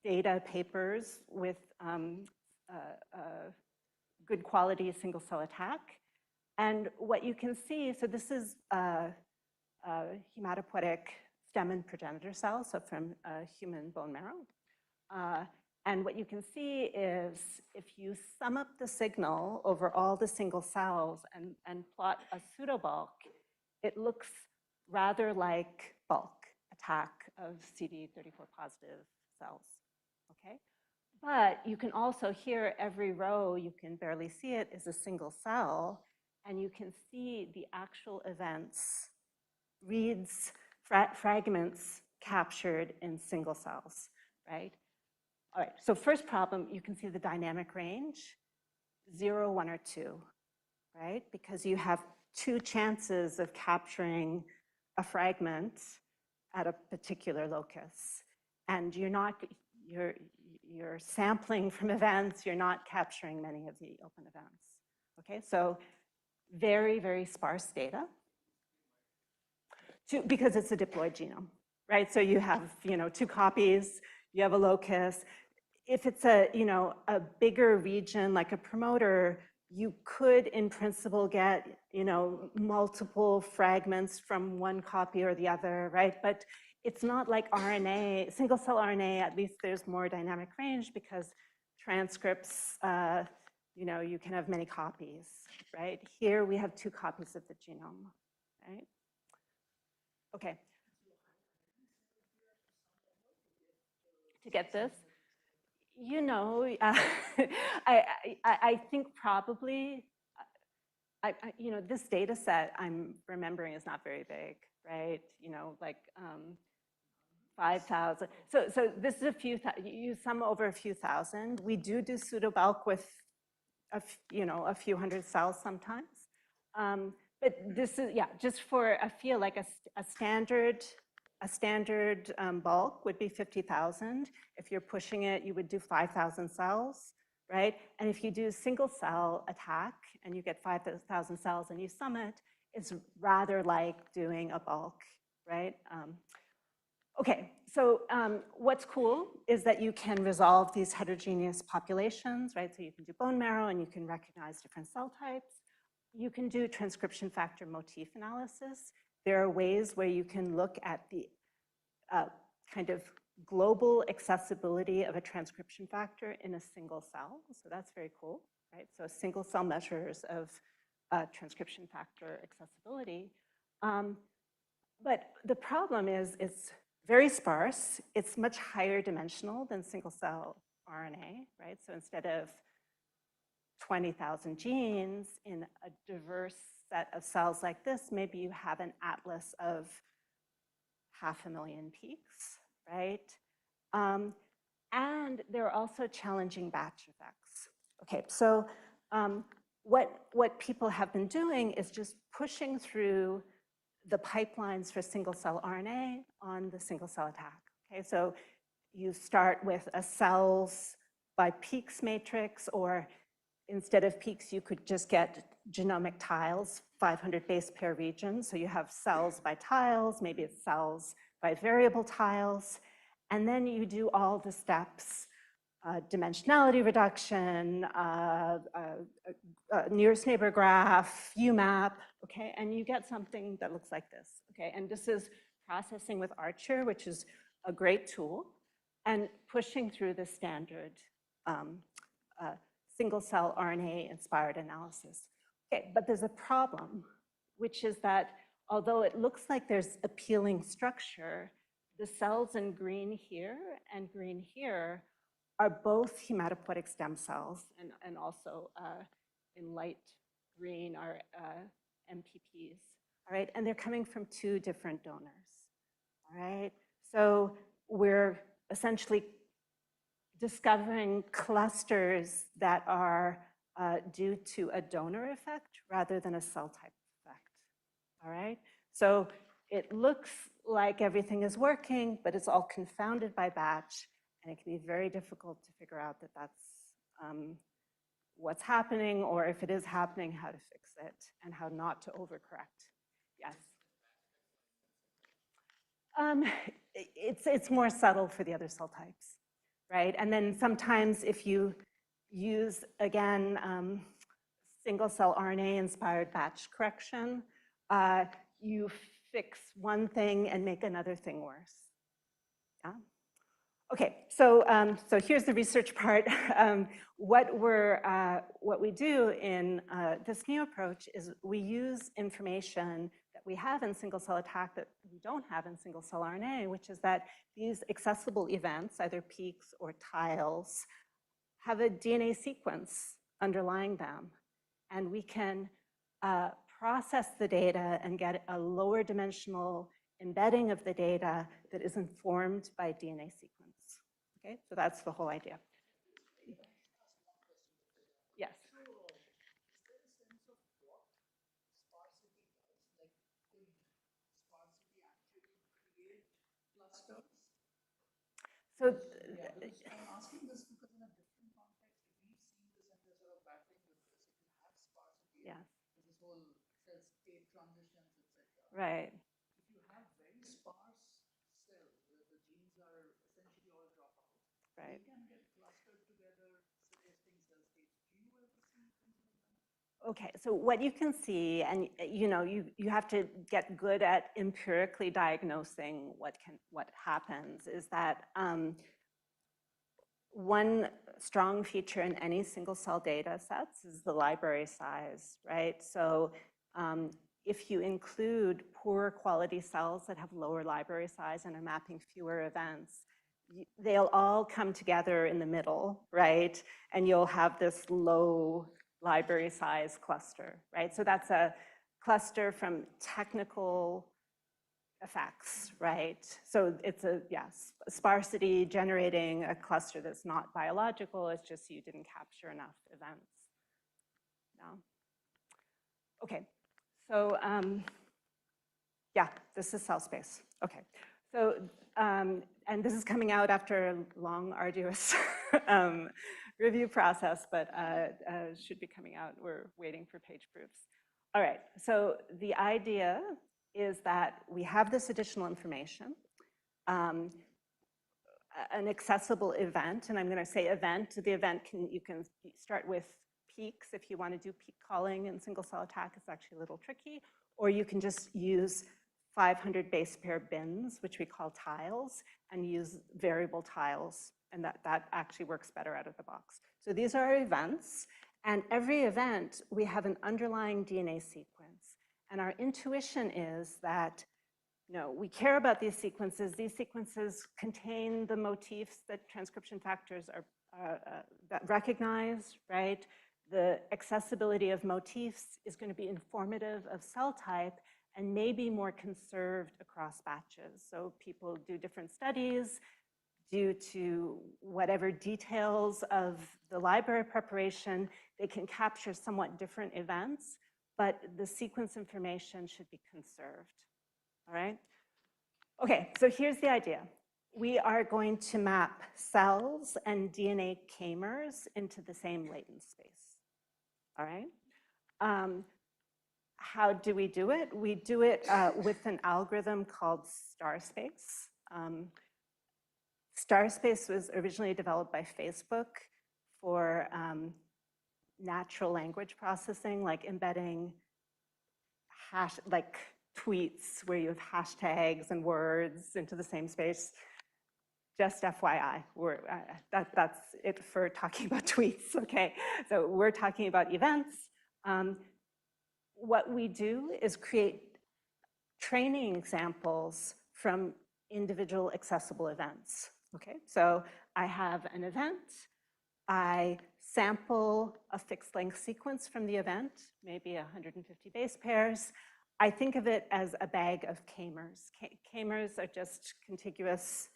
data papers with good quality single-cell attack. And what you can see, so this is hematopoietic stem and progenitor cells, so from human bone marrow. And what you can see is if you sum up the signal over all the single cells and plot a pseudobulk, it looks rather like bulk attack of CD34 positive cells, okay? But you can also hear every row, you can barely see it, is a single cell, and you can see the actual events, reads, fragments captured in single cells, right? All right, so first problem, you can see the dynamic range, 0, 1, or 2, right? Because you have 2 chances of capturing a fragment at a particular locus. And you're sampling from events, you're not capturing many of the open events. Okay, so very, very sparse data. Because it's a diploid genome, right? So you have, 2 copies, you have a locus. If it's a bigger region like a promoter, you could in principle get, multiple fragments from one copy or the other, right? But it's not like RNA, single cell RNA, at least there's more dynamic range because transcripts, you can have many copies, right? Here we have 2 copies of the genome, right? Okay. To get this, I think probably, this data set I'm remembering is not very big, right? Like 5,000. So this is a few, you use some over a few thousand. We do pseudobulk with a few hundred cells sometimes. But this is, yeah, just for a feel like a standard bulk would be 50,000. If you're pushing it, you would do 5,000 cells, right? And if you do single cell attack and you get 5,000 cells and you sum it, it's rather like doing a bulk, right? Okay, so what's cool is that you can resolve these heterogeneous populations, right? So you can do bone marrow and you can recognize different cell types. You can do transcription factor motif analysis. There are ways where you can look at the kind of global accessibility of a transcription factor in a single cell. So that's very cool, right? So single cell measures of transcription factor accessibility. But the problem is it's very sparse. It's much higher dimensional than single cell RNA, right? So instead of 20,000 genes in a diverse set of cells like this, maybe you have an atlas of 500,000 peaks, right? And there are also challenging batch effects. Okay, so what people have been doing is just pushing through the pipelines for single cell RNA on the single cell attack. Okay, so you start with a cells by peaks matrix, or instead of peaks, you could just get genomic tiles, 500 base pair regions. So you have cells by tiles, maybe it's cells by variable tiles. And then you do all the steps, dimensionality reduction, nearest neighbor graph, UMAP, okay? And you get something that looks like this, okay? And this is processing with Archer, which is a great tool, and pushing through the standard single cell RNA inspired analysis. Okay, but there's a problem, which is that although it looks like there's appealing structure, the cells in green here and green here are both hematopoietic stem cells, and also in light green are MPPs, all right? And they're coming from two different donors, all right? So we're essentially discovering clusters that are due to a donor effect rather than a cell type effect, all right? So it looks like everything is working, but it's all confounded by batch, and it can be very difficult to figure out that that's what's happening, or if it is happening, how to fix it, and how not to overcorrect. Yes. It's more subtle for the other cell types, right? And then sometimes if you use, again, single cell RNA inspired batch correction, you fix one thing and make another thing worse. Yeah? Okay, so here's the research part. What we do in this new approach is we use information that we have in single cell attack that we don't have in single cell RNA, which is that these accessible events, either peaks or tiles, have a DNA sequence underlying them. And we can process the data and get a lower dimensional embedding of the data that is informed by DNA sequence. Okay, so that's the whole idea. Yes. So I'm asking this because in a different context, if we've seen this and we're sort of battling with this, if you have sparsity, yeah, this whole cell state transitions, etc. right. If you have very sparse cells where the genes are essentially all drop out, Right. they can get clustered together, suggesting cell states. Do you ever see things like that? Okay, so what you can see, and you have to get good at empirically diagnosing what happens, is that one strong feature in any single cell data sets is the library size, right? So if you include poorer quality cells that have lower library size and are mapping fewer events, they'll all come together in the middle, right? And you'll have this low library size cluster, right? So that's a cluster from technical effects, right? So it's a, yes, sparsity generating a cluster that's not biological. It's just you didn't capture enough events. No. Okay, so yeah, this is cell space. Okay, so, and this is coming out after a long, arduous review process, but should be coming out. We're waiting for page proofs. All right, so the idea is that we have this additional information, an accessible event, and I'm going to say event. The event you can start with peaks. If you want to do peak calling in single cell attack, it's actually a little tricky, or you can just use 500 base pair bins, which we call tiles, and use variable tiles, and that actually works better out of the box. So these are our events, and every event we have an underlying DNA sequence, and our intuition is that we care about these sequences. These sequences contain the motifs that transcription factors are that recognize, right? The accessibility of motifs is going to be informative of cell type and maybe more conserved across batches. So people do different studies due to whatever details of the library preparation, they can capture somewhat different events, but the sequence information should be conserved, all right? Okay, so here's the idea. We are going to map cells and DNA kamers into the same latent space, all right? How do we do it? We do it with an algorithm called star space. Star space was originally developed by Facebook for natural language processing, like embedding tweets where you have hashtags and words into the same space. Just FYI, that's it for talking about tweets, okay? So we're talking about events. What we do is create training examples from individual accessible events, okay? So I have an event, I sample a fixed length sequence from the event, maybe 150 base pairs. I think of it as a bag of kamers. Kamers are just contiguous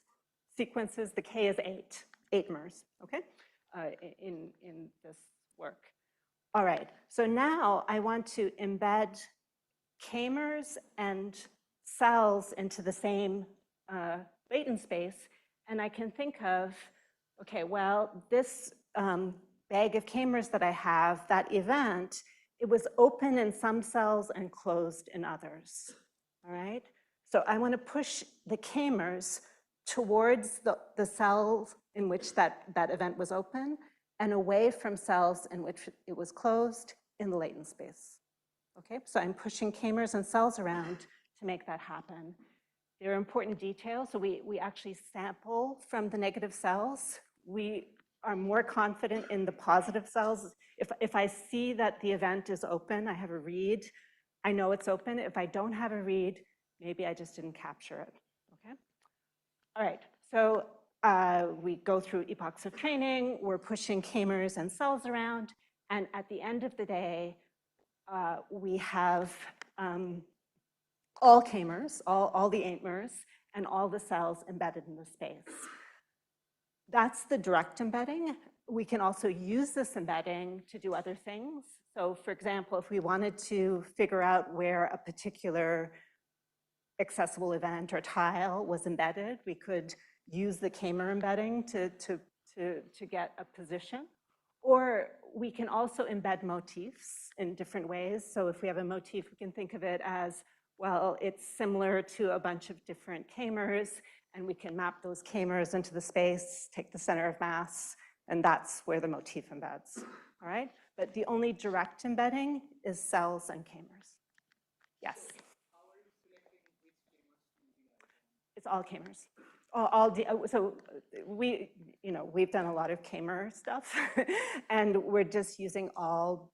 sequences. The K is 8 mers, okay, in this work. All right, so now I want to embed kamers and cells into the same latent space, and I can think of, okay, well, this bag of kamers that I have, that event, it was open in some cells and closed in others, all right? So I want to push the kamers towards the cells in which that event was open and away from cells in which it was closed in the latent space. Okay, so I'm pushing kamers and cells around to make that happen. There are important details. So we actually sample from the negative cells. We are more confident in the positive cells. If I see that the event is open, I have a read, I know it's open. If I don't have a read, maybe I just didn't capture it, okay? All right, so we go through epochs of training, we're pushing kamers and cells around, and at the end of the day, we have all kamers, all the 8 mers, and all the cells embedded in the space. That's the direct embedding. We can also use this embedding to do other things. So for example, if we wanted to figure out where a particular accessible event or tile was embedded, we could use the kamer embedding to get a position. Or we can also embed motifs in different ways. So if we have a motif, we can think of it as, well, it's similar to a bunch of different kamers, and we can map those kamers into the space, take the center of mass, and that's where the motif embeds, all right? But the only direct embedding is cells and kamers. Yes? How are you selecting which kamers to be? It's all kamers. So we've done a lot of kamer stuff, and we're just using all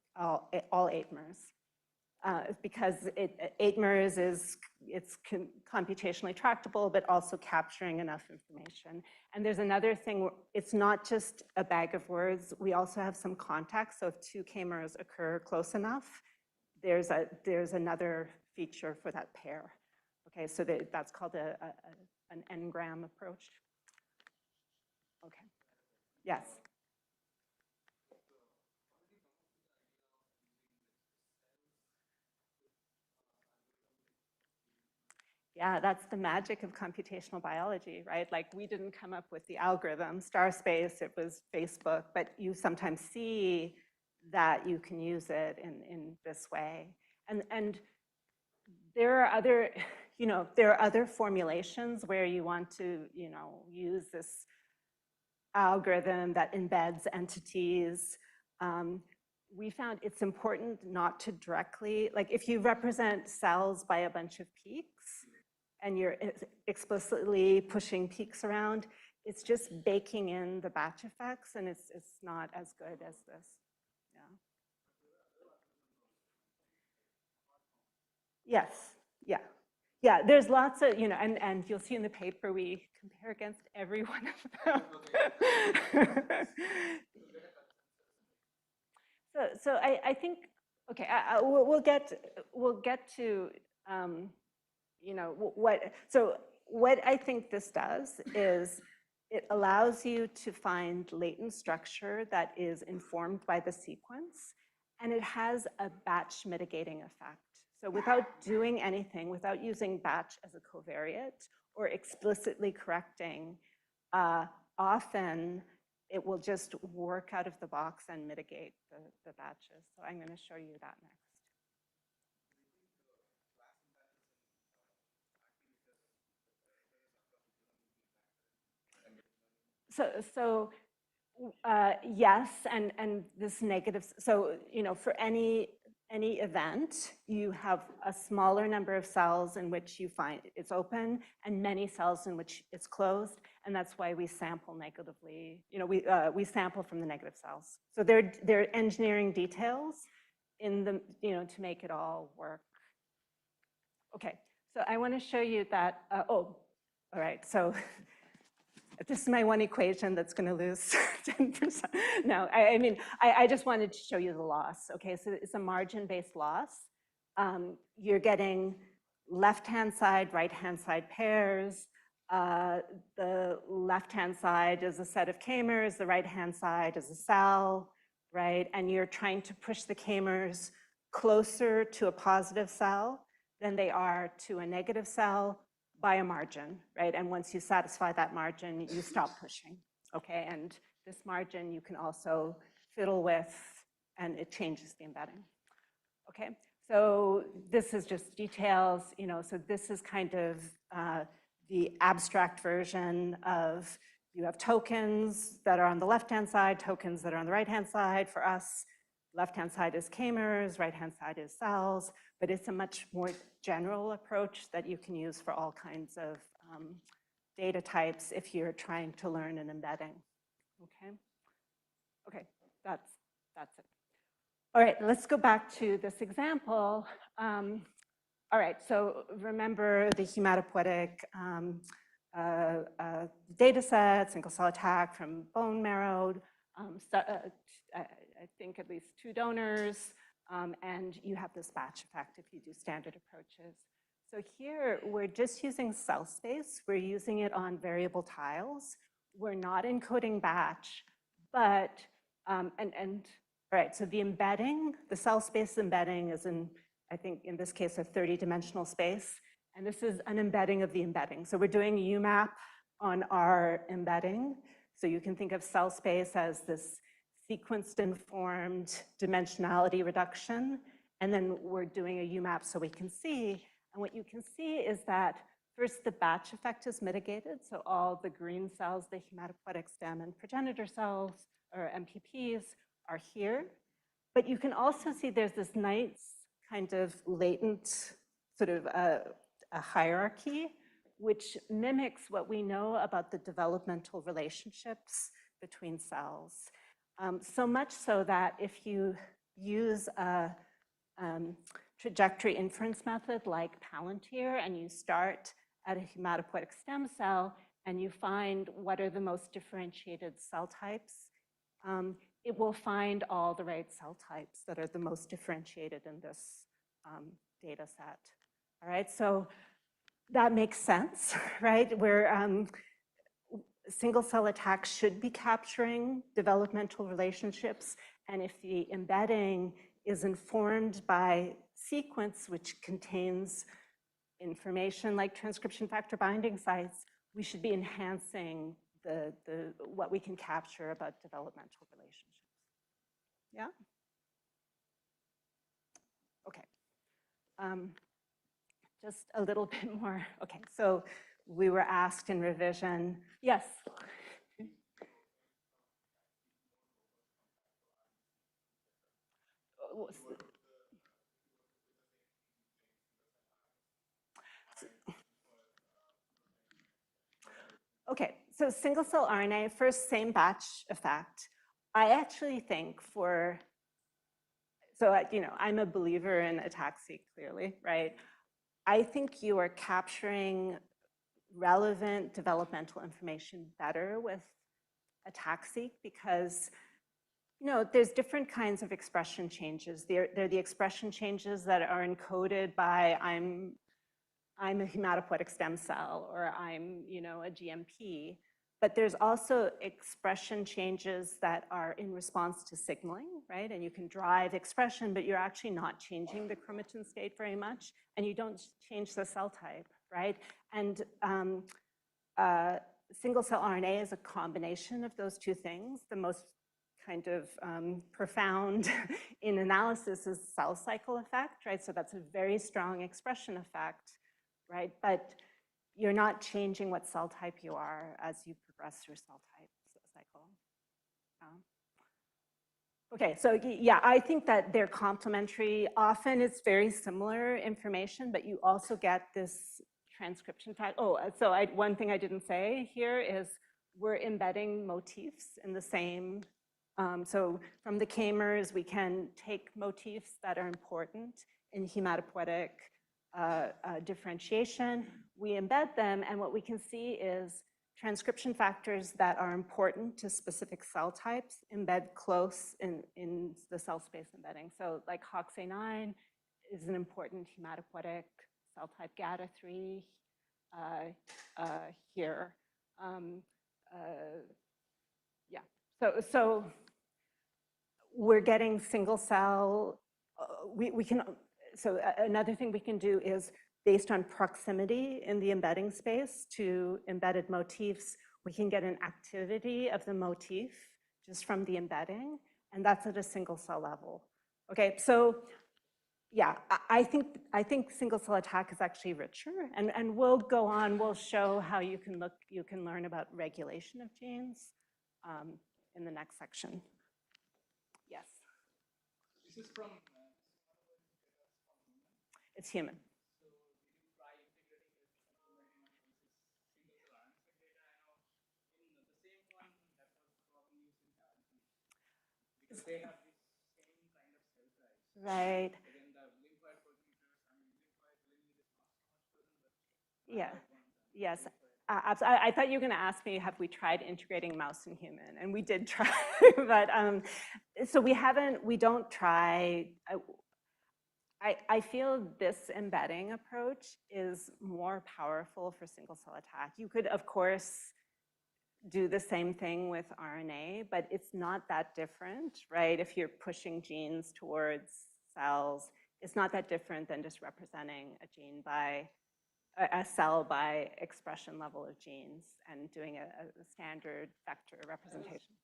8 mers. Because 8 mers it's computationally tractable, but also capturing enough information. And there's another thing, it's not just a bag of words, we also have some context. So if 2 kamers occur close enough, there's another feature for that pair. Okay, so that's called an n-gram approach. Okay, yes. Yeah, that's the magic of computational biology, right? Like, we didn't come up with the algorithm, star space, it was Facebook, but you sometimes see that you can use it in this way. And there are other, there are other formulations where you want to, use this algorithm that embeds entities. We found it's important not to directly, like, if you represent cells by a bunch of peaks, and you're explicitly pushing peaks around, it's just baking in the batch effects, and it's not as good as this. Yeah. Yes. Yeah. Yeah. There's lots of, and you'll see in the paper we compare against every one of them. So I think, okay, we'll get to. What I think this does is it allows you to find latent structure that is informed by the sequence, and it has a batch mitigating effect. So without doing anything, without using batch as a covariate or explicitly correcting, often it will just work out of the box and mitigate the batches. So I'm going to show you that next. So yes, and this negative, so, for any event, you have a smaller number of cells in which you find it's open and many cells in which it's closed, and that's why we sample negatively. We sample from the negative cells. So they're engineering details in the, to make it all work. Okay, so I want to show you that, all right, so this is my one equation that's going to lose 10%. No, I mean, I just wanted to show you the loss. Okay, so it's a margin-based loss. You're getting left-hand side, right-hand side pairs. The left-hand side is a set of k-mers. The right-hand side is a cell, right? And you're trying to push the k-mers closer to a positive cell than they are to a negative cell by a margin, right? And once you satisfy that margin, you stop pushing, okay? And this margin you can also fiddle with, and it changes the embedding, okay? So this is just details, so this is kind of the abstract version of, you have tokens that are on the left-hand side, tokens that are on the right-hand side. For us, left-hand side is k-mers, right-hand side is cells, but it's a much more general approach that you can use for all kinds of data types if you're trying to learn an embedding, okay? Okay, that's it. All right, let's go back to this example. All right, so remember the hematopoietic data set, single cell attack from bone marrow, I think at least 2 donors, and you have this batch effect if you do standard approaches. So here, we're just using cell space. We're using it on variable tiles. We're not encoding batch, but, all right, so the embedding, the cell space embedding is in, I think in this case, a 30-dimensional space. And this is an embedding of the embedding. So we're doing UMAP on our embedding. So you can think of cell space as this sequenced informed dimensionality reduction. And then we're doing a UMAP so we can see. And what you can see is that first the batch effect is mitigated. So all the green cells, the hematopoietic stem and progenitor cells, or MPPs, are here. But you can also see there's this nice kind of latent sort of a hierarchy, which mimics what we know about the developmental relationships between cells. So much so that if you use a trajectory inference method like Palantir, and you start at a hematopoietic stem cell, and you find what are the most differentiated cell types, it will find all the right cell types that are the most differentiated in this data set. All right, so That makes sense, right? Where single cell attacks should be capturing developmental relationships, and if the embedding is informed by sequence, which contains information like transcription factor binding sites, we should be enhancing what we can capture about developmental relationships. Yeah? Okay. Just a little bit more. Okay, so we were asked in revision. Yes? Okay, so single cell RNA, first same batch effect. I actually think I'm a believer in ATAC-seq clearly, right? I think you are capturing relevant developmental information better with ATAC-seq because there's different kinds of expression changes. They're the expression changes that are encoded by I'm a hematopoietic stem cell or I'm a GMP. But there's also expression changes that are in response to signaling, right? And you can drive expression, but you're actually not changing the chromatin state very much, and you don't change the cell type, right? And single cell RNA is a combination of those two things. The most kind of profound in analysis is cell cycle effect, right? So that's a very strong expression effect, right? But you're not changing what cell type you are as you progress through cell type cycle. Okay, so yeah, I think that they're complementary. Often it's very similar information, but you also get this transcription fact. Oh, so one thing I didn't say here is we're embedding motifs in the same. So from the Kamers, we can take motifs that are important in hematopoietic differentiation. We embed them, and what we can see is transcription factors that are important to specific cell types embed close in the cell space embedding. So like HOXA9 is an important hematopoietic cell type, GATA3 here. Yeah, so we're getting single cell, so another thing we can do is based on proximity in the embedding space to embedded motifs, we can get an activity of the motif just from the embedding, and that's at a single cell level. Okay, so yeah, I think single cell attack is actually richer, and we'll go on, we'll show how you can learn about regulation of genes in the next section. Yes. This is from It's human. So did you try integrating this single cell RNA data? I know in the same one that was probably used in Chakrabarti because they have this same kind of cell types. Right. Again, the lymphoid progenitor, lymphoid lineage is not so much present, but Yeah. Yes. I thought you were going to ask me, have we tried integrating mouse and human? And we did try, but so we don't try. I feel this embedding approach is more powerful for single cell attack. You could, of course, do the same thing with RNA, but it's not that different, right? If you're pushing genes towards cells, it's not that different than just representing a gene by a cell by expression level of genes and doing a standard vector representation.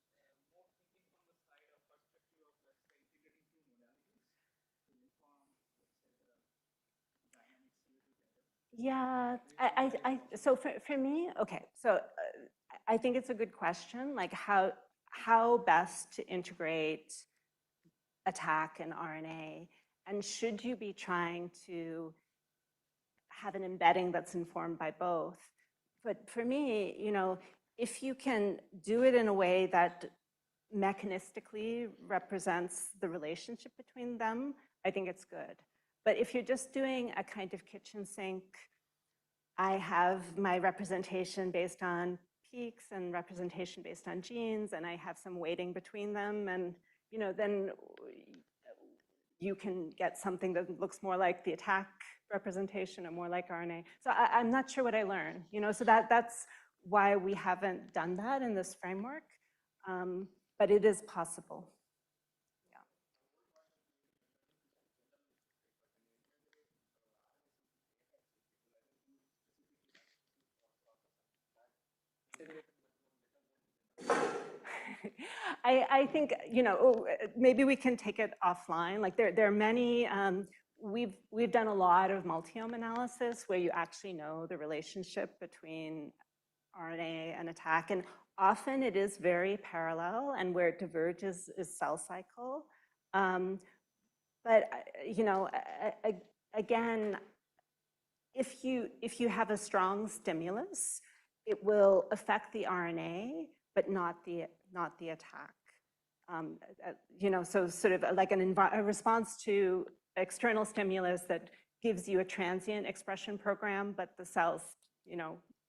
more thinking from the side of perspective of, let's say, integrating two modalities to inform, let's say, the dynamics a little better. Yeah, so for me, okay, so I think it's a good question, like how best to integrate attack and RNA, and should you be trying to have an embedding that's informed by both? But for me, if you can do it in a way that mechanistically represents the relationship between them, I think it's good. But if you're just doing a kind of kitchen sink, I have my representation based on peaks and representation based on genes, and I have some weighting between them, and then you can get something that looks more like the attack representation or more like RNA. So I'm not sure what I learned, so that's why we haven't done that in this framework, but it is possible. I think, maybe we can take it offline. Like there are many, we've done a lot of multiome analysis where you actually know the relationship between RNA and attack, and often it is very parallel, and where it diverges is cell cycle. But again, if you have a strong stimulus, it will affect the RNA, but not the attack. So sort of like a response to external stimulus that gives you a transient expression program, but the cells,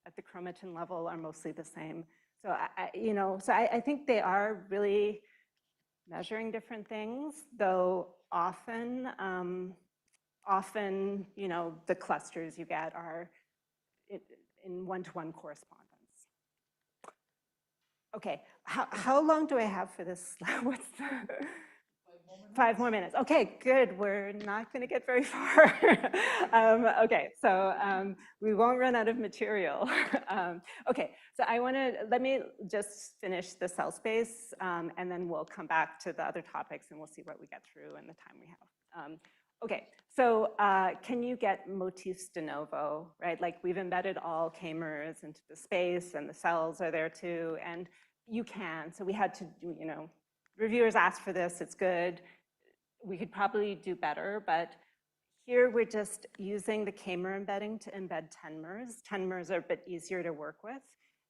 at the chromatin level are mostly the same. So I think they are really measuring different things, though often, the clusters you get are in one-to-one correspondence. Okay, how long do I have for this? What's the? 5 more minutes. Okay, good. We're not going to get very far. Okay, so we won't run out of material. Okay, so let me just finish the cell space, and then we'll come back to the other topics, and we'll see what we get through in the time we have. Okay, so can you get motifs de novo, right? Like we've embedded all k-mers into the space, and the cells are there too, and you can. So we had to, reviewers asked for this, it's good. We could probably do better, but here we're just using the k-mer embedding to embed 10-mers. 10-mers are a bit easier to work with.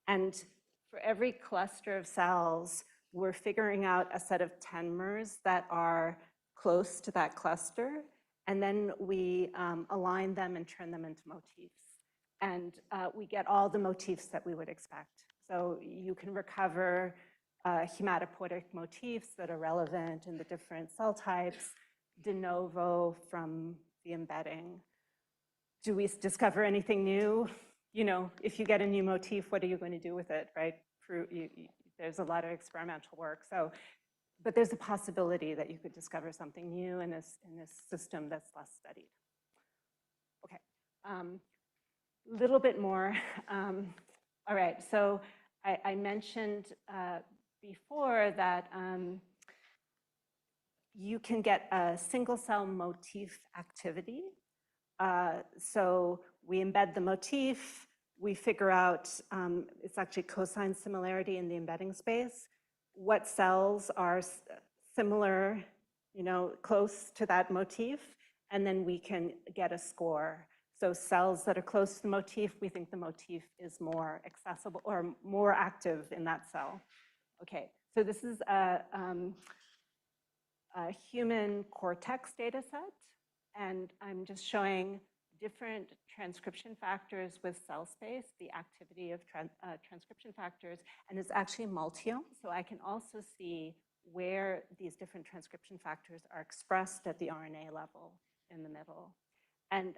And for every cluster of cells, we're figuring out a set of 10-mers that are close to that cluster. And then we align them and turn them into motifs. And we get all the motifs that we would expect. So you can recover hematopoietic motifs that are relevant in the different cell types, de novo from the embedding. Do we discover anything new? If you get a new motif, what are you going to do with it, right? There's a lot of experimental work. So, but there's a possibility that you could discover something new in this system that's less studied. Okay, little bit more. All right, so I mentioned before that you can get a single cell motif activity. So we embed the motif, we figure out, it's actually cosine similarity in the embedding space, what cells are similar, close to that motif, and then we can get a score. So cells that are close to the motif, we think the motif is more accessible or more active in that cell. Okay, so this is a human cortex data set, and I'm just showing different transcription factors with cell space, the activity of transcription factors, and it's actually multiome, so I can also see where these different transcription factors are expressed at the RNA level in the middle. And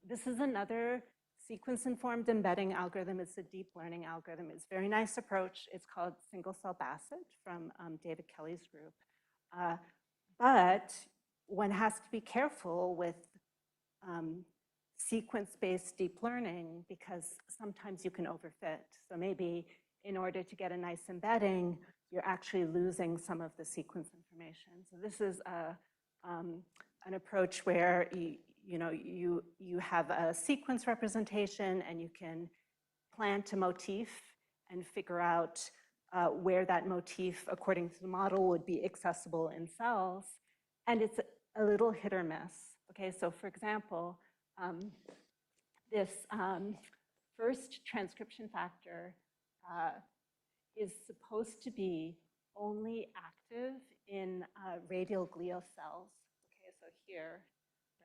this is another sequence-informed embedding algorithm. It's a deep learning algorithm. It's a very nice approach. It's called single-cell Bassett from David Kelly's group. But one has to be careful with sequence-based deep learning because sometimes you can overfit. So maybe in order to get a nice embedding, you're actually losing some of the sequence information. So this is an approach where you have a sequence representation and you can plant a motif and figure out where that motif, according to the model, would be accessible in cells. And it's a little hit or miss. Okay, so for example, this first transcription factor is supposed to be only active in radial glial cells. Okay, so here,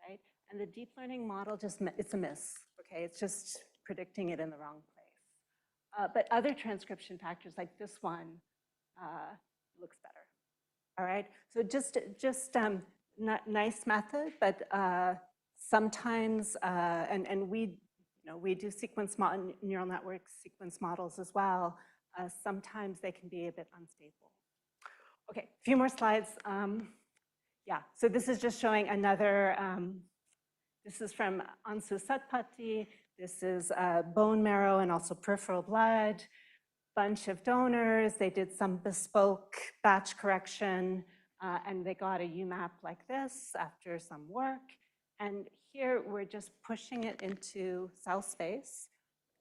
right? And the deep learning model it's a miss. Okay, it's just predicting it in the wrong place. But other transcription factors like this one looks better. All right, so just nice method, but sometimes, and we do neural network sequence models as well. Sometimes they can be a bit unstable. Okay, a few more slides. Yeah, so this is just showing another, this is from Ansu Satpathy. This is bone marrow and also peripheral blood. Bunch of donors. They did some bespoke batch correction, and they got a UMAP like this after some work. And here we're just pushing it into cell space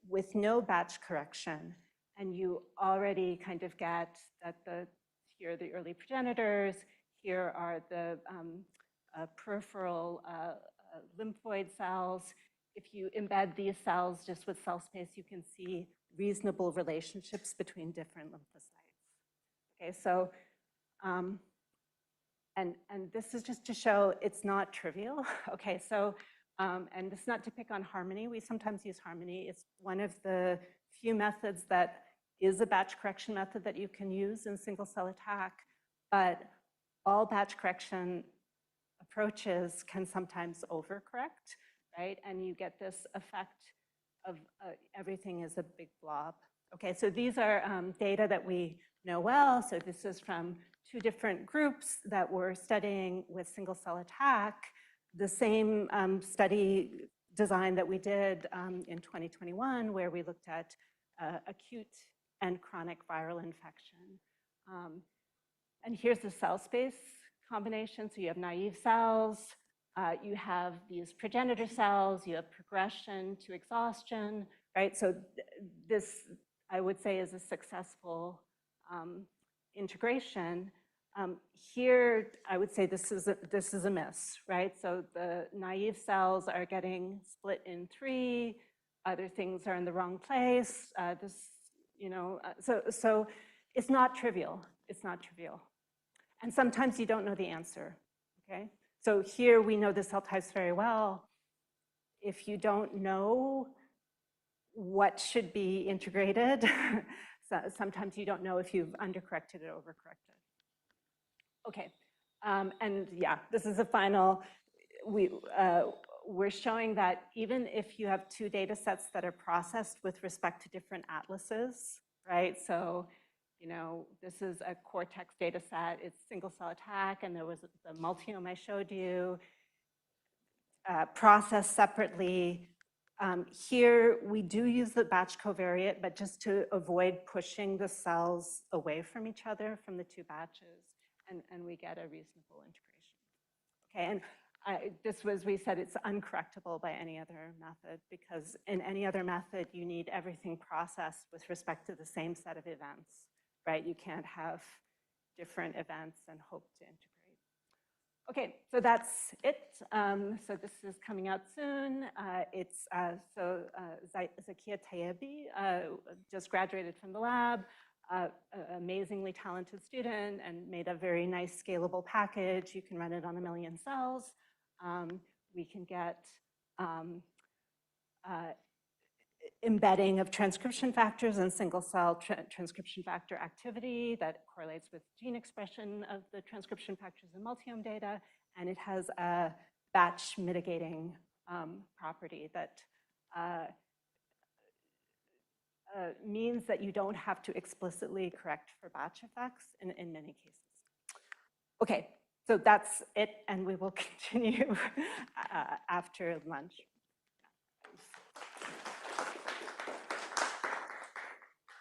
with no batch correction. And you already kind of get that here are the early progenitors, here are the peripheral lymphoid cells. If you embed these cells just with cell space, you can see reasonable relationships between different lymphocytes. Okay, so, and this is just to show it's not trivial. Okay, so, and this is not to pick on Harmony. We sometimes use Harmony. It's one of the few methods that is a batch correction method that you can use in single cell attack, but all batch correction approaches can sometimes overcorrect, right? And you get this effect of everything is a big blob. Okay, so these are data that we know well. So this is from 2 different groups that were studying with single cell attack, the same study design that we did in 2021, where we looked at acute and chronic viral infection. And here's the cell space combination. So you have naive cells, you have these progenitor cells, you have progression to exhaustion, right? So this, I would say, is a successful integration. Here, I would say this is a miss, right? So the naive cells are getting split in 3, other things are in the wrong place. So it's not trivial. It's not trivial. And sometimes you don't know the answer, okay? So here we know the cell types very well. If you don't know what should be integrated, so sometimes you don't know if you've undercorrected or overcorrected. Okay, and yeah, this is a final, we're showing that even if you have 2 data sets that are processed with respect to different atlases, right? So, this is a cortex data set, it's single cell attack, and there was the multiome I showed you, processed separately. Here, we do use the batch covariate, but just to avoid pushing the cells away from each other from the 2 batches, and we get a reasonable integration. Okay, and we said it's uncorrectable by any other method, because in any other method, you need everything processed with respect to the same set of events, right? You can't have different events and hope to integrate. Okay, so that's it. So this is coming out soon. Zakia Tayebi just graduated from the lab, amazingly talented student, and made a very nice scalable package. You can run it on 1 million cells. We can get embedding of transcription factors and single cell transcription factor activity that correlates with gene expression of the transcription factors in multiome data, and it has a batch mitigating property that means that you don't have to explicitly correct for batch effects in many cases. Okay, so that's it, and we will continue after lunch.